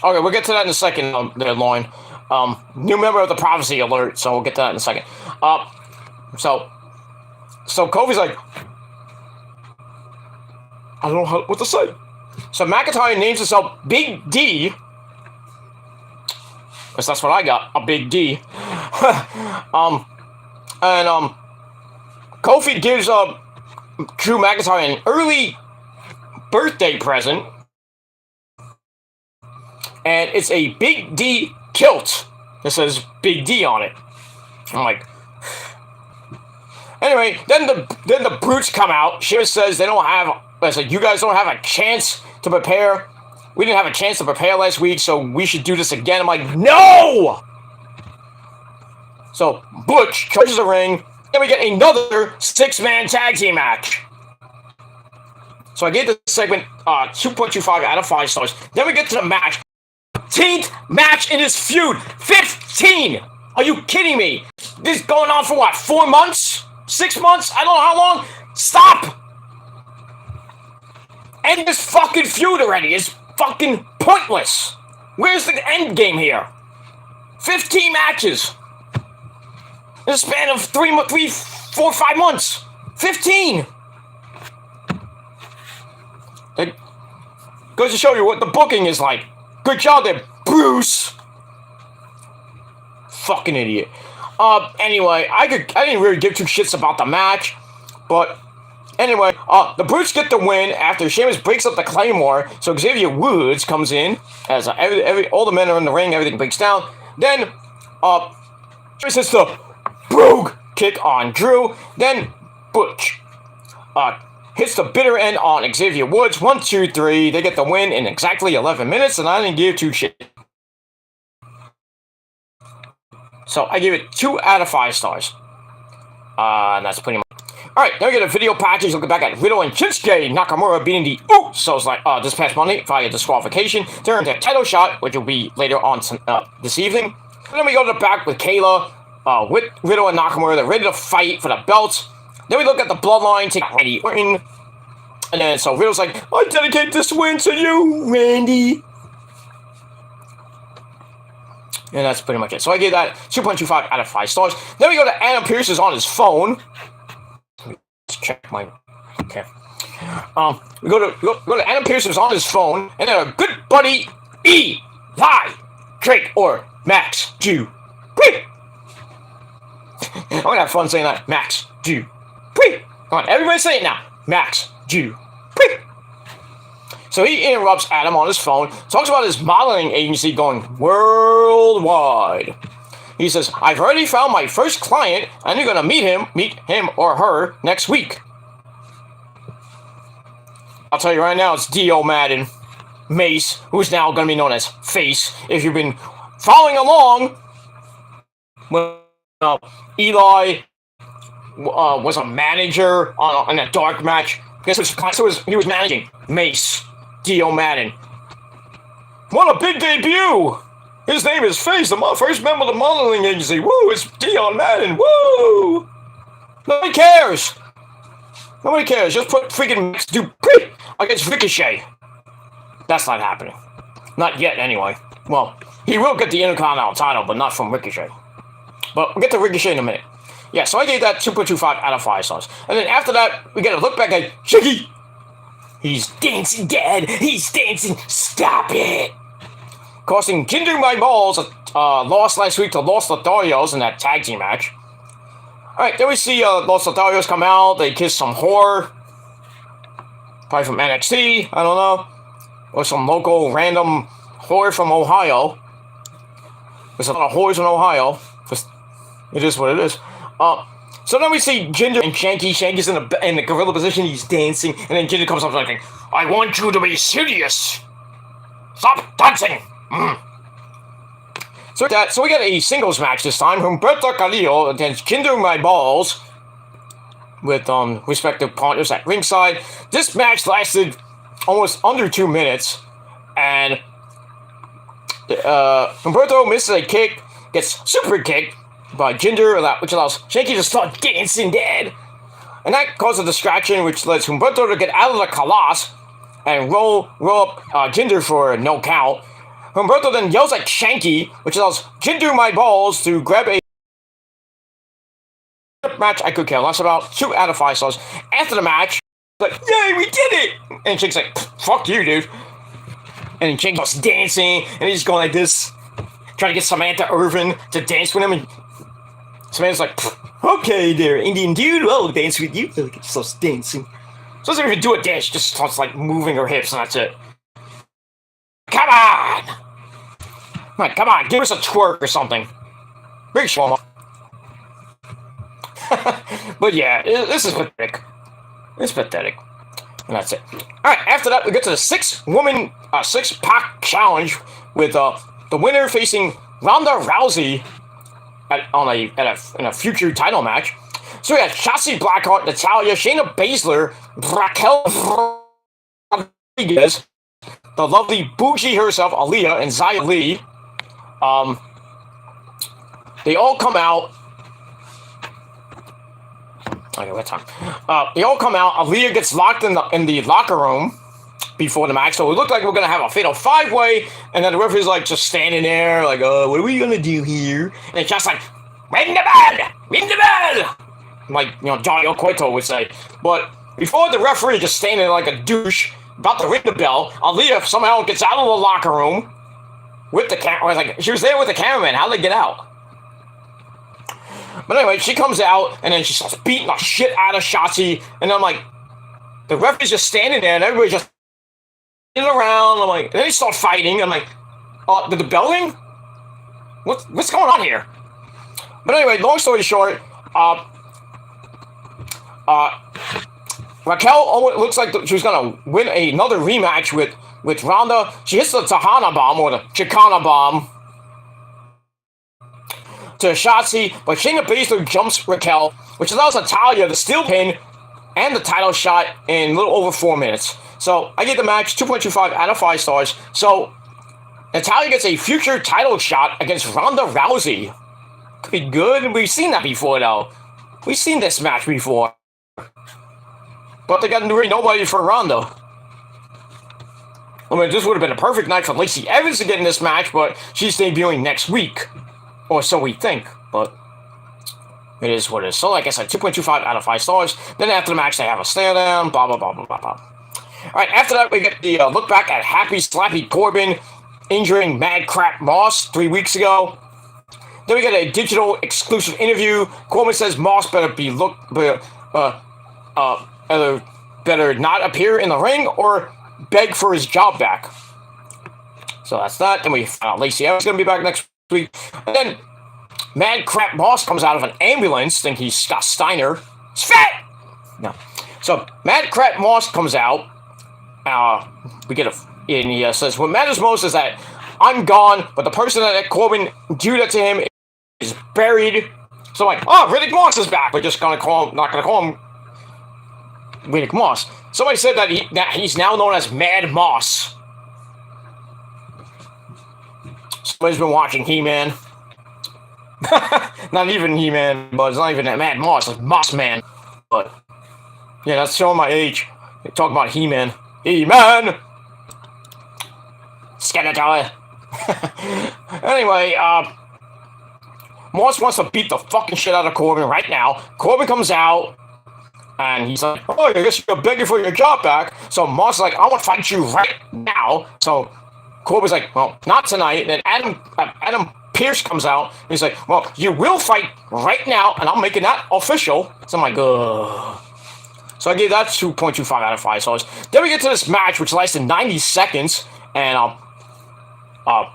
Okay, we'll get to that in a second, there, Lauren. New member of the Prophecy alert, so we'll get to that in a second. So Kofi's like, I don't know what to say. So McIntyre names himself Big D. Because that's what I got, a Big D. Kofi gives Drew McIntyre an early birthday present. And it's a Big D kilt that says Big D on it. I'm like... Anyway, then the brutes come out. Sheamus says they don't have... I said, you guys don't have a chance to prepare. We didn't have a chance to prepare last week, so we should do this again. I'm like, no! So, Butch charges the ring, and we get another 6-man tag team match. So I gave this segment 2.25 out of 5 stars. Then we get to the match. 15th match in this feud. 15! Are you kidding me? This is going on for what, 4 months? 6 months? I don't know how long. Stop! End this fucking feud already. It's fucking pointless. Where's the end game here? 15 matches. In a span of 3, 4, 5 months. 15! It goes to show you what the booking is like. Good job there, Bruce. Fucking idiot. Anyway, I didn't really give two shits about the match, but anyway, the Brutes get the win after Sheamus breaks up the Claymore. So Xavier Woods comes in as all the men are in the ring. Everything breaks down. Then Sheamus hits the Brogue kick on Drew. Then Butch hits the bitter end on Xavier Woods. 1, 2, 3. They get the win in exactly 11 minutes, and I didn't give two shit. So I give it 2 out of 5 stars. And that's pretty much. Alright, now we get a video package looking back at Riddle and Shinsuke Nakamura beating the Usos like this past Monday via disqualification to earn their title shot, which will be later on this evening. And then we go to the back with Kayla, with Riddle and Nakamura. They're ready to fight for the belts. Then we look at the Bloodline taking Randy Orton. And then so Riddle's like, I dedicate this win to you, Randy. And that's pretty much it. So I gave that 2.25 out of 5 stars. Then we go to Adam Pearce is on his phone. Let's check my... Okay. We go to Adam Pearce is on his phone. And then our good buddy Eli Drake or Max Jew. I'm gonna have fun saying that. Max Jew. Come on, everybody say it now. Max Jew. So he interrupts Adam on his phone, talks about his modeling agency going worldwide. He says, I've already found my first client, and you're going to meet him or her next week. I'll tell you right now, it's Dio Madden, Mace, who's now going to be known as Face. If you've been following along, Eli was a manager in a dark match. Guess he was managing Mace. Dio Madden. What a big debut! His name is Face, the first member of the modeling agency. Woo! It's Dion Madden. Woo! Nobody cares. Nobody cares. Just put freaking Max Dupree against Ricochet. That's not happening. Not yet, anyway. Well, he will get the Intercontinental title, but not from Ricochet. But we'll get to Ricochet in a minute. Yeah, so I gave that 2.25 out of 5 stars. And then after that, we get a look back at Shiggy. He's dancing, Dad. He's dancing. Stop it. Costing Jinder my balls lost last week to Los Lotharios in that tag team match. Alright, then we see Los Lotharios come out. They kiss some whore. Probably from NXT. I don't know. Or some local random whore from Ohio. There's a lot of whores in Ohio. It is what it is. So then we see Jinder and Shanky. Shanky's in the gorilla position. He's dancing. And then Jinder comes up like, I want you to be serious. Stop dancing! So we got a singles match this time. Humberto Carrillo against Jinder My Balls with respective partners at ringside. This match lasted almost under 2 minutes, and Humberto misses a kick, gets super kicked by Jinder, which allows Shanky to start dancing dead. And that causes a distraction, which lets Humberto to get out of the Kalas and roll up Jinder for a no count. Humberto then yells at Shanky, which allows Jinder My Balls to grab a match I could care less about. 2 out of 5 stars. After the match, like, yay, we did it! And Shank's like, fuck you, dude. And Shanky goes dancing, and he's going like this, trying to get Samantha Irvin to dance with him, and Samantha's like, okay there, Indian dude, well, I'll dance with you. Look, she starts dancing. She doesn't even do a dance, she just starts like moving her hips, and that's it. Come on! Come on, give us a twerk or something. Big Shlomo. But yeah, this is pathetic. It's pathetic. And that's it. Alright, after that, we get to the 6-pack challenge with the winner facing Ronda Rousey in a future title match. So we had Shotzi Blackheart, Natalya, Shayna Baszler, Raquel Rodriguez, the lovely Bougie herself, Aaliyah, and Xia Li. They all come out. Okay, what time? They all come out. Aaliyah gets locked in the locker room before the match, so it looked like we're gonna have a fatal 5-way, and then the referee's like just standing there, like, what are we gonna do here? And it's just like, ring the bell, ring the bell, like Johnny Okoito would say. But before the referee just standing there like a douche about to ring the bell, Aaliyah somehow gets out of the locker room with the camera. Like, she was there with the cameraman. How'd they get out? But anyway, she comes out, and then she starts beating the shit out of Shotzi, and I'm like, the referee's just standing there, and everybody's just around. I'm like, and then they start fighting. I'm like, did the bell ring? What's going on here? But anyway, long story short, Raquel almost looks like she was gonna win another rematch with Ronda. She hits the Tahana Bomb, or the Chicana Bomb, to Shotzi, but Shayna Baszler jumps Raquel, which allows Natalya the steel pin and the title shot in a little over 4 minutes. So I give the match 2.25 out of 5 stars. So Natalya gets a future title shot against Ronda Rousey. Could be good. We've seen that before, though. We've seen this match before. But they got really nobody for Ronda. I mean, this would have been a perfect night for Lacey Evans to get in this match, but she's debuting next week. Or so we think, but it is what it is. So, like I said, 2.25 out of 5 stars. Then after the match, they have a stare down, blah, blah, blah, blah, blah, blah. Alright, after that, we get the look back at Happy Slappy Corbin injuring Mad Crap Moss 3 weeks ago. Then we get a digital exclusive interview. Corbin says Moss better better not appear in the ring or beg for his job back. So that's that. Then we find out Lacey Evans is going to be back next week. And then Mad Crap Moss comes out of an ambulance, think he's Scott Steiner. He's fat! No. So Mad Crap Moss comes out. And he says, what matters most is that I'm gone, but the person that Corbin did that to him is buried. So I'm like, oh, Riddick Moss is back. We're just not gonna call him Riddick Moss. Somebody said that he's now known as Mad Moss. Somebody's been watching He-Man. Not even He-Man, but it's not even that Mad Moss. It's Moss Man. But yeah, that's showing my age. They talk about He-Man. He-Man! Skeletor. Anyway, Moss wants to beat the fucking shit out of Corbin right now. Corbin comes out, and he's like, oh, I guess you're begging for your job back. So Moss is like, I want to fight you right now. So Corbin's like, well, not tonight. And then Adam Pearce comes out, and he's like, well, you will fight right now, and I'm making that official. So I'm like, ugh. So I gave that 2.25 out of 5 stars. Then we get to this match, which lasted 90 seconds, and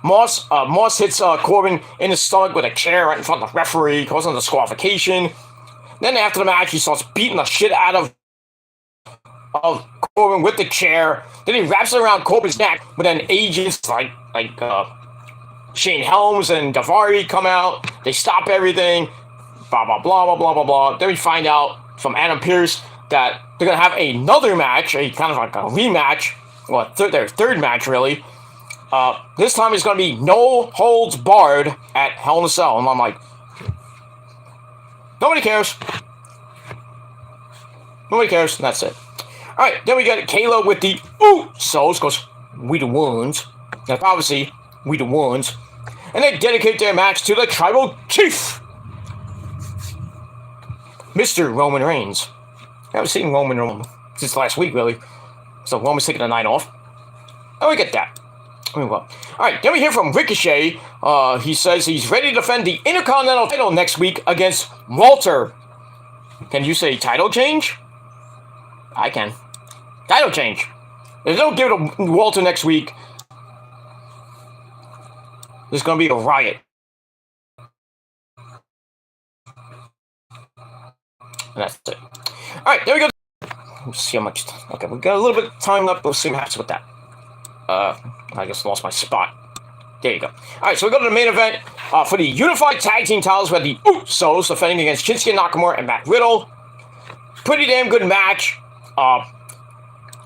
Moss hits Corbin in the stomach with a chair right in front of the referee, causing a disqualification. Then after the match, he starts beating the shit out of Corbin with the chair. Then he wraps it around Corbin's neck. But then agents like Shane Helms and Daivari come out. They stop everything. Blah, blah, blah, blah, blah, blah, blah. Then we find out from Adam Pearce that they're going to have another match, a kind of like a rematch. Well, their third match, really. This time it's going to be no holds barred at Hell in a Cell. And I'm like, nobody cares. Nobody cares. And that's it. All right, then we got Kayla with the Usos, because we the ones. That's obviously we the ones. And they dedicate their match to the Tribal Chief, Mr. Roman Reigns. I haven't seen Roman since last week, really. So Roman's taking the night off. Oh, we get that. Well, alright, then we hear from Ricochet. He says he's ready to defend the Intercontinental title next week against Walter. Can you say title change? I can. Title change. If they don't give it to Walter next week, there's going to be a riot. And that's it. Alright, there we go. Let's see how much. Okay, we got a little bit of time left. We'll see what happens with that. I just lost my spot. There you go. Alright, so we go to the main event for the Unified Tag Team titles. We have the Usos defending against Shinsuke Nakamura and Matt Riddle. Pretty damn good match.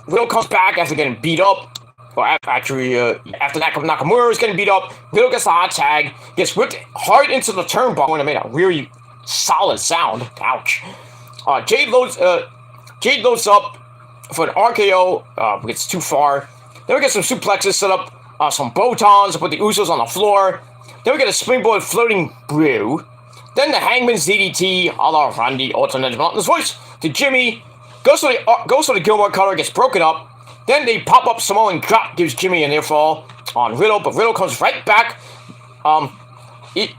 Riddle comes back after getting beat up. Or actually, after Nakamura was getting beat up, Riddle gets the hot tag, gets whipped hard into the turnbuckle, and it made a really solid sound. Ouch. Jade loads up for an RKO. Gets too far. Then we get some suplexes set up, some Botons, put the Usos on the floor. Then we get a springboard floating brew. Then the Hangman's DDT, a la Randy Orton and Mountain's voice to Jimmy. Goes for the Gilmore Cutter, gets broken up. Then they pop up Samoan drop, gives Jimmy a near fall on Riddle, but Riddle comes right back. He's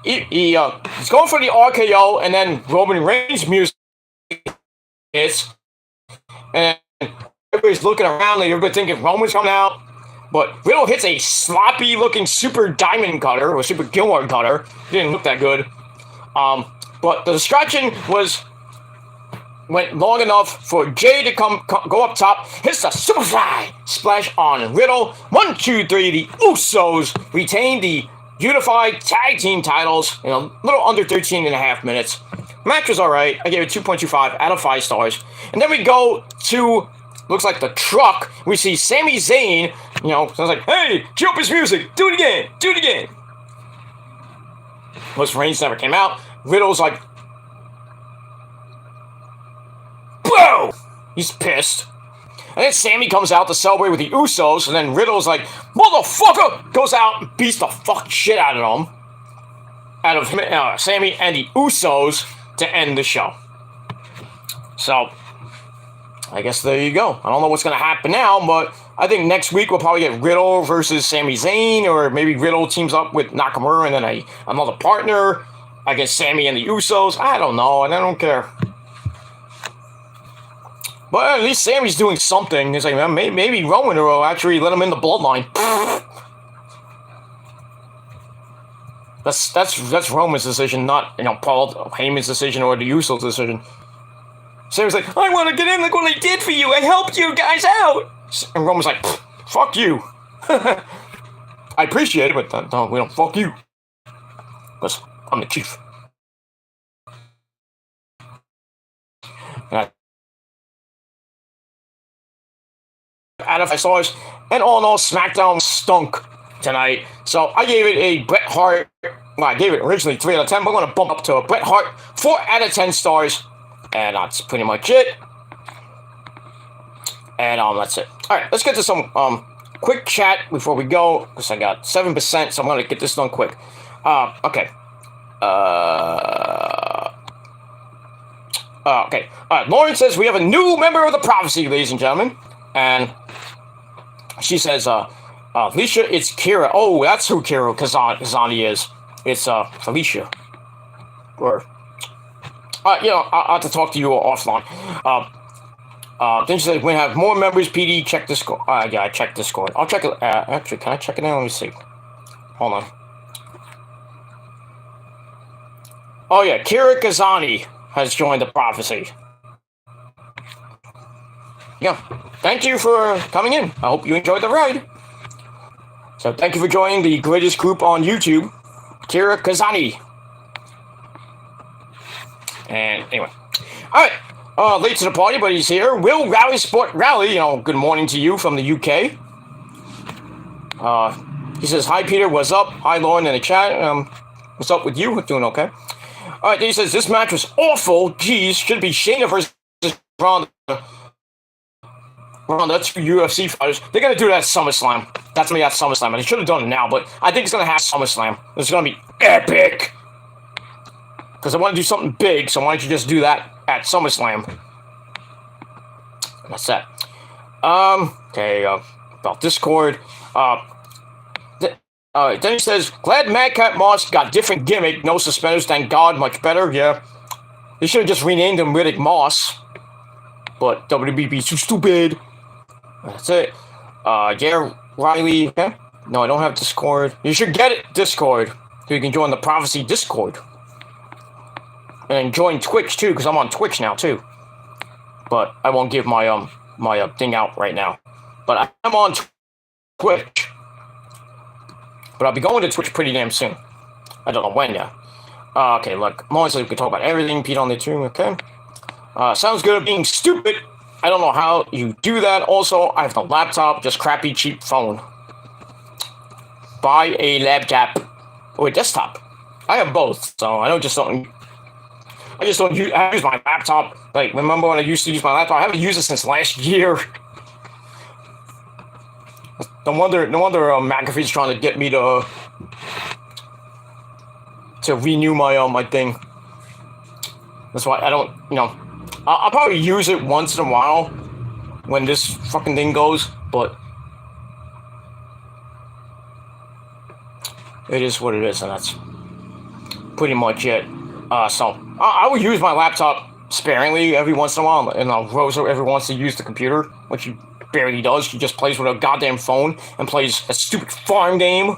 going for the RKO, and then Roman Reigns music hits. And everybody's looking around, like everybody thinking Roman's coming out. But Riddle hits a sloppy-looking super diamond cutter, or super Gilmore cutter. It didn't look that good. But the distraction went long enough for Jay to go up top, hits the Superfly splash on Riddle. 1, 2, 3, the Usos retain the Unified Tag Team titles in a little under 13 and a half minutes. Match was alright. I gave it 2.25 out of 5 stars. And then we go to, looks like the truck. We see Sami Zayn, sounds like, hey, cue up his music, do it again. Most Reigns never came out. Riddle's like, whoa! He's pissed. And then Sammy comes out to celebrate with the Usos, and then Riddle's like, motherfucker! Goes out and beats the fuck shit out of him. Sammy and the Usos to end the show. So, I guess there you go. I don't know what's going to happen now, but I think next week we'll probably get Riddle versus Sami Zayn, or maybe Riddle teams up with Nakamura and then another partner against Sammy and the Usos. I don't know, and I don't care. But at least Sammy's doing something. It's like, maybe Roman will actually let him in the bloodline. That's Roman's decision, not Paul Heyman's decision or the Usos' decision. Sammy's like, I want to get in like what I did for you. I helped you guys out. And Roman's like, fuck you. I appreciate it, but we don't fuck you. Because I'm the chief. Out of 5 stars, and all in all, Smackdown stunk tonight. So I gave it a Bret Hart. Well, I gave it originally 3 out of 10, but I'm going to bump up to a Bret Hart 4 out of 10 stars. And that's pretty much it. And that's it. Alright, let's get to some quick chat before we go, because I got 7%, so I'm going to get this done quick. Okay. Okay. Lauren says we have a new member of the Prophecy, ladies and gentlemen. And she says, Alicia, it's Kira. Oh, that's who Kira Kazani is. It's Felicia. Or, I'll have to talk to you offline. Then she says, we have more members, PD, check Discord. Yeah, I checked Discord. I'll check it. Actually, can I check it now? Let me see. Hold on. Oh, yeah, Kira Kazani has joined the Prophecy. yeah, thank you for coming in. I hope you enjoyed the ride. So thank you for joining the greatest group on YouTube, Kira Kazani. And anyway, all right. Late to the party, but he's here. Will Rally Sport Rally. Good morning to you from the UK. He says, hi, Peter. What's up? Hi, Lauren in the chat. What's up with you? Doing okay. All right. He says, this match was awful. Geez, should be Shayna versus Ronda. That's two UFC fighters. They're going to do that at SummerSlam. That's me at SummerSlam. And they should have done it now, but I think it's going to have SummerSlam. It's going to be epic. Because I want to do something big, so why don't you just do that at SummerSlam? That's that. Okay, about Discord. Then he says, glad Madcap Moss got different gimmick. No suspenders, thank God, much better. Yeah. They should have just renamed him Riddick Moss. But WBB's too stupid. That's it. Yeah, Riley. Okay. No, I don't have Discord. You should get it, Discord. So you can join the Prophecy Discord. And join Twitch too, because I'm on Twitch now too. But I won't give my my thing out right now. But I'm on Twitch. But I'll be going to Twitch pretty damn soon. I don't know when yet. Okay, look. Honestly, we can talk about everything. Pete on the tune, okay? Sounds good at being stupid. I don't know how you do that. Also, I have no laptop, just crappy, cheap phone. Buy a laptop. Or a desktop. I have both, so I just don't use my laptop. Like, remember when I used to use my laptop? I haven't used it since last year. No wonder McAfee's trying to get me to renew my my thing. That's why I don't, I'll probably use it once in a while when this fucking thing goes, but it is what it is, and that's pretty much it. So I will use my laptop sparingly every once in a while, and Rosa ever wants to use the computer, which she barely does. She just plays with a goddamn phone and plays a stupid farm game.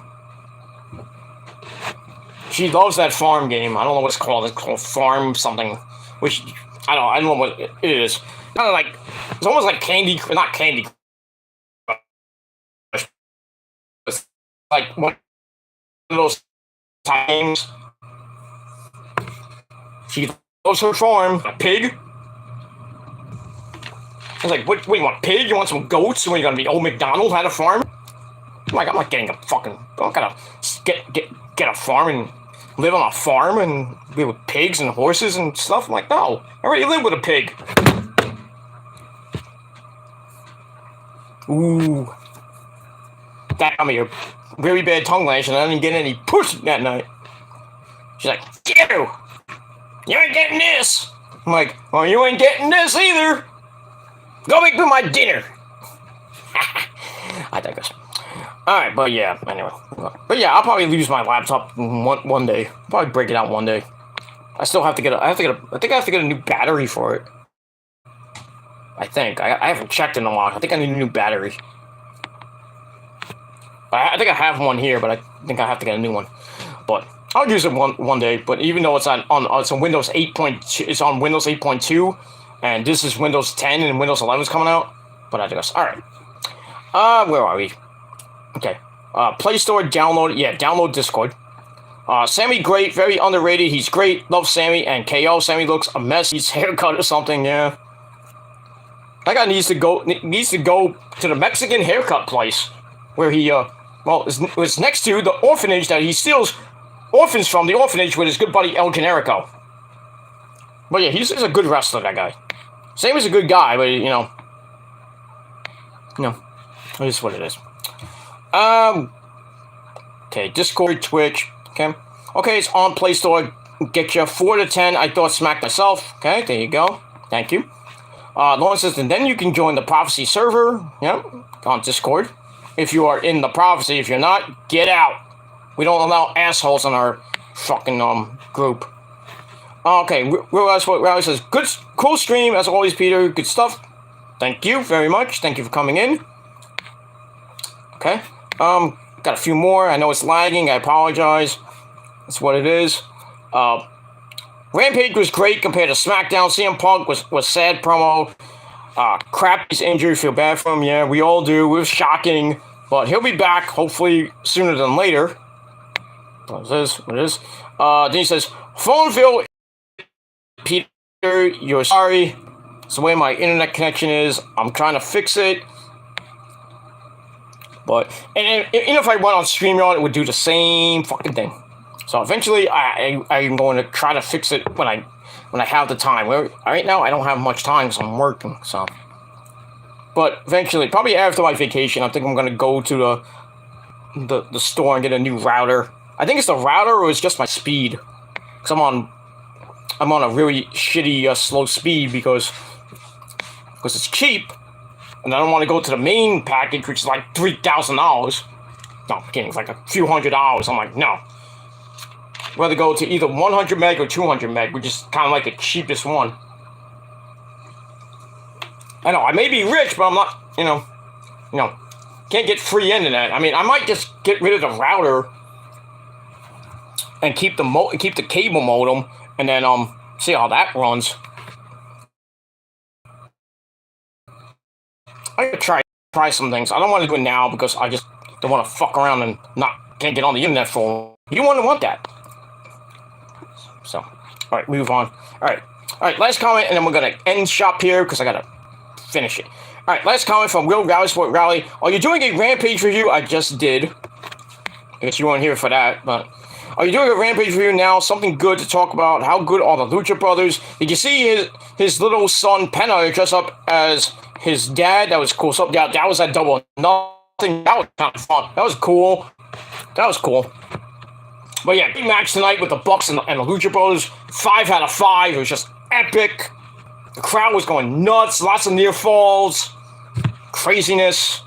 She loves that farm game. I don't know what it's called. It's called Farm something, which I don't know what it is. Kind of like, it's almost like not Candy Crush. It's like one of those times. She loves her farm. A pig. I was like, what do you want, pig? You want some goats? When you're gonna be old McDonald had a farm? I'm not getting a fucking, I don't gotta get a farm and live on a farm and live with pigs and horses and stuff. I'm like, no, I already live with a pig. Ooh. That got me a very bad tongue lash and I didn't get any pussy that night. She's like, ew, you ain't getting this. I'm like, well, you ain't getting this either. Go make me my dinner. I digress. Alright, but yeah, anyway. But yeah, I'll probably lose my laptop one day. Probably break it out one day. I still have to get I think I have to get a new battery for it. I think. I haven't checked in a while. I think I need a new battery. I think I have one here, but I think I have to get a new one. But I'll use it one day. But even though it's on Windows 8.2, it's on Windows 8.2. And this is Windows 10 and Windows 11 is coming out. But I digress. Alright. Where are we? Okay. Play Store, download. Yeah, download Discord. Sammy, great. Very underrated. He's great. Love Sammy. And KO. Sammy looks a mess. He's haircut or something, yeah. That guy needs to go to the Mexican haircut place. Where he, it's next to the orphanage that he steals orphans from. The orphanage with his good buddy El Generico. But yeah, he's a good wrestler, that guy. Sammy's a good guy, but it is what it is. Okay, Discord, Twitch, okay. Okay, it's on Play Store. Get you 4 to 10. I thought smack myself. Okay, there you go. Thank you. Lauren says, and then you can join the Prophecy server. Yep, on Discord. If you are in the Prophecy. If you're not, get out. We don't allow assholes in our fucking group. Okay, Riley says, cool stream, as always, Peter. Good stuff. Thank you very much. Thank you for coming in. Okay. Got a few more. I know it's lagging. I apologize. That's what it is. Rampage was great compared to Smackdown. CM Punk was sad promo. Crappy's injury, feel bad for him. Yeah, we all do. It was shocking, but he'll be back hopefully sooner than later. What is this? What is? Then he says, Phoneville, Peter, you're sorry. It's the way my internet connection is. I'm trying to fix it. But, and if I went on StreamYard, it would do the same fucking thing. So eventually, I'm going to try to fix it when I have the time. Right now, I don't have much time, so I'm working. So, but eventually, probably after my vacation, I think I'm going to go to the store and get a new router. I think it's the router or it's just my speed. Because I'm on a really shitty slow speed because it's cheap. And I don't want to go to the main package, which is like $3,000. No, I'm kidding. It's like a few $100s. I'm like, no. I'd rather go to either 100 meg or 200 meg, which is kind of like the cheapest one. I know, I may be rich, but I'm not, you know, can't get free internet. I mean, I might just get rid of the router and keep the cable modem, and then see how that runs. I gotta try some things. I don't want to do it now because I just don't want to fuck around and can't get on the internet for. You wouldn't want that. So, all right, move on. All right. Last comment, and then we're gonna end shop here because I gotta finish it. All right, last comment from Will Rally Sport Rally. Are you doing a Rampage review? I just did. I guess you weren't here for that, but are you doing a Rampage review now? Something good to talk about. How good are the Lucha Brothers? Did you see his little son Penna dress up as his dad? That was cool. So that was a double nothing. That was kind of fun. That was cool. But yeah, big match tonight with the Bucks and the Lucha Brothers. 5 out of 5. It was just epic. The crowd was going nuts. Lots of near falls. Craziness.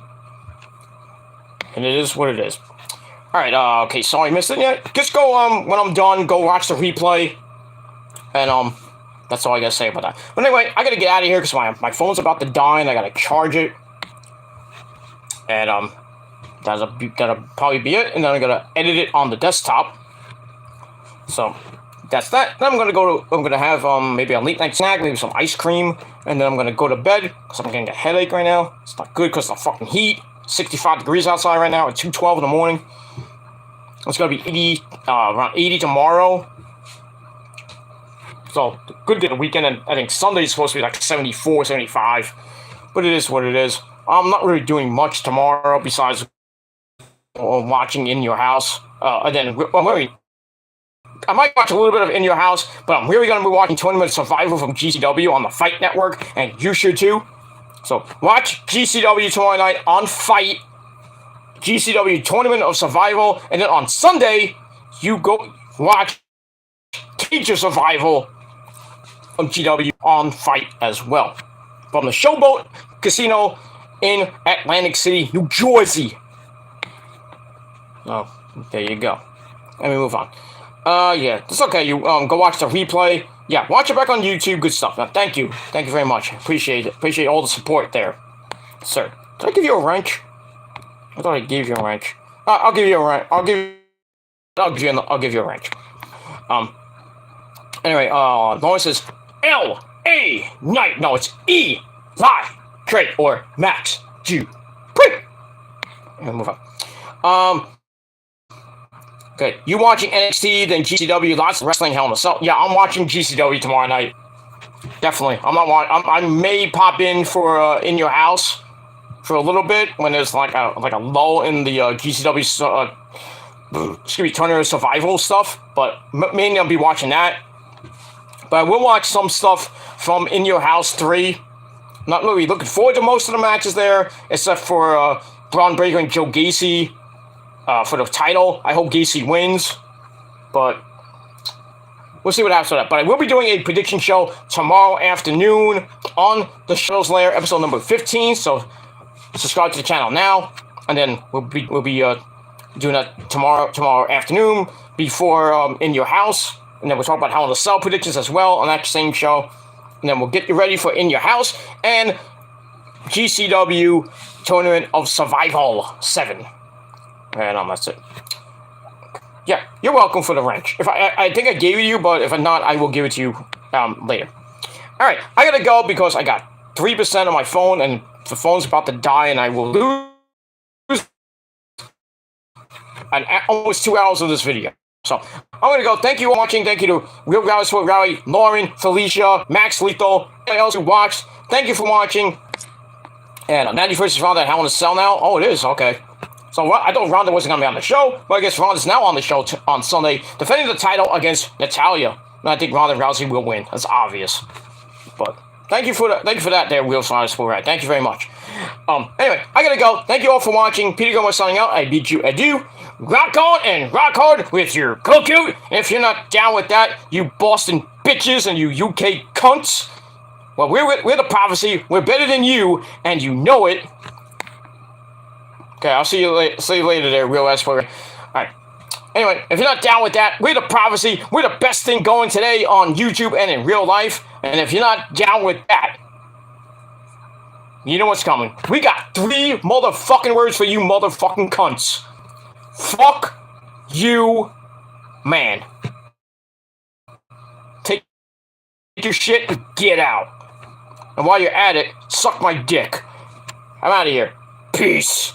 And it is what it is. Alright, okay, sorry I missed it yet. Just go, when I'm done, go watch the replay. And, that's all I gotta say about that. But anyway, I gotta get out of here because my phone's about to die and I gotta charge it. And, that'll probably be it. And then I'm gonna edit it on the desktop. So, that's that. Then I'm gonna have, maybe a late night snack, maybe some ice cream. And then I'm gonna go to bed because I'm getting a headache right now. It's not good because of the fucking heat. 65 degrees outside right now at 2:12 in the morning. It's gonna be 80, around 80 tomorrow. So, good day the weekend, and I think Sunday's supposed to be like 74, 75. But it is what it is. I'm not really doing much tomorrow besides watching In Your House. And then, I might watch a little bit of In Your House, but I'm really gonna be watching Tournament Survival from GCW on the Fight Network, and you should too. So, watch GCW tomorrow night on Fight. GCW Tournament of Survival, and then on Sunday, you go watch Cage of Survival from GW on Fight as well. From the Showboat Casino in Atlantic City, New Jersey. Oh, there you go. Let me move on. Yeah, it's okay. You go watch the replay. Yeah, watch it back on YouTube. Good stuff. Now, thank you very much. Appreciate it. Appreciate all the support there, sir. Did I give you a wrench? I thought I gave you a wrench. I'll give you a wrench. I'll give you a wrench. Anyway, Lawrence says L.A. Knight. No, it's E.Li. Trey or Max G. And move on. Okay, you watching NXT, then GCW, lots of wrestling, Hell in a Cell. Yeah, I'm watching GCW tomorrow night. Definitely. I may pop in for In Your House for a little bit when there's like a lull in the GCW Tournament Survival stuff, but mainly I'll be watching that. But I will watch some stuff from In Your House 3. Not really looking forward to most of the matches there, except for Braun Breaker and Joe Gacy for the title. I hope Gacy wins, but we'll see what happens with that. But I will be doing a prediction show tomorrow afternoon on the Show's Lair, episode number 15. So subscribe to the channel now, and then we'll be doing that tomorrow afternoon before In Your House, and then we'll talk about Hell in a Cell predictions as well on that same show, and then we'll get you ready for In Your House and GCW Tournament of Survival 7, and that's it. Yeah, you're welcome for the wrench. If I think I gave it to you, but if not, I will give it to you later. All right, I gotta go because I got 3% of my phone, and the phone's about to die, and I will lose almost 2 hours of this video. So I'm gonna go. Thank you for watching. Thank you to Real Guys for Rally, Lauren, Felicia, Max Lethal, anyone else who watched. Thank you for watching. And Mandy versus Ronda at Hell in a Cell now. Oh, it is okay. So I thought Ronda wasn't gonna be on the show, but I guess Ronda's now on the show on Sunday, defending the title against Natalya. And I think Ronda Rousey will win. That's obvious. But thank you for that, there, Real Guys for Rally. Thank you very much. Anyway, I gotta go. Thank you all for watching. Peter Gomez signing out. I bid you adieu. Rock on and rock hard with your cookie. If you're not down with that, you Boston bitches and you UK cunts, well, we're the prophecy. We're better than you, and you know it. Okay, I'll see you later there, Real S. All right. Anyway, if you're not down with that, we're the prophecy. We're the best thing going today on YouTube and in real life. And if you're not down with that, you know what's coming. We got 3 motherfucking words for you motherfucking cunts. Fuck you, man. Take your shit and get out. And while you're at it, suck my dick. I'm out of here. Peace.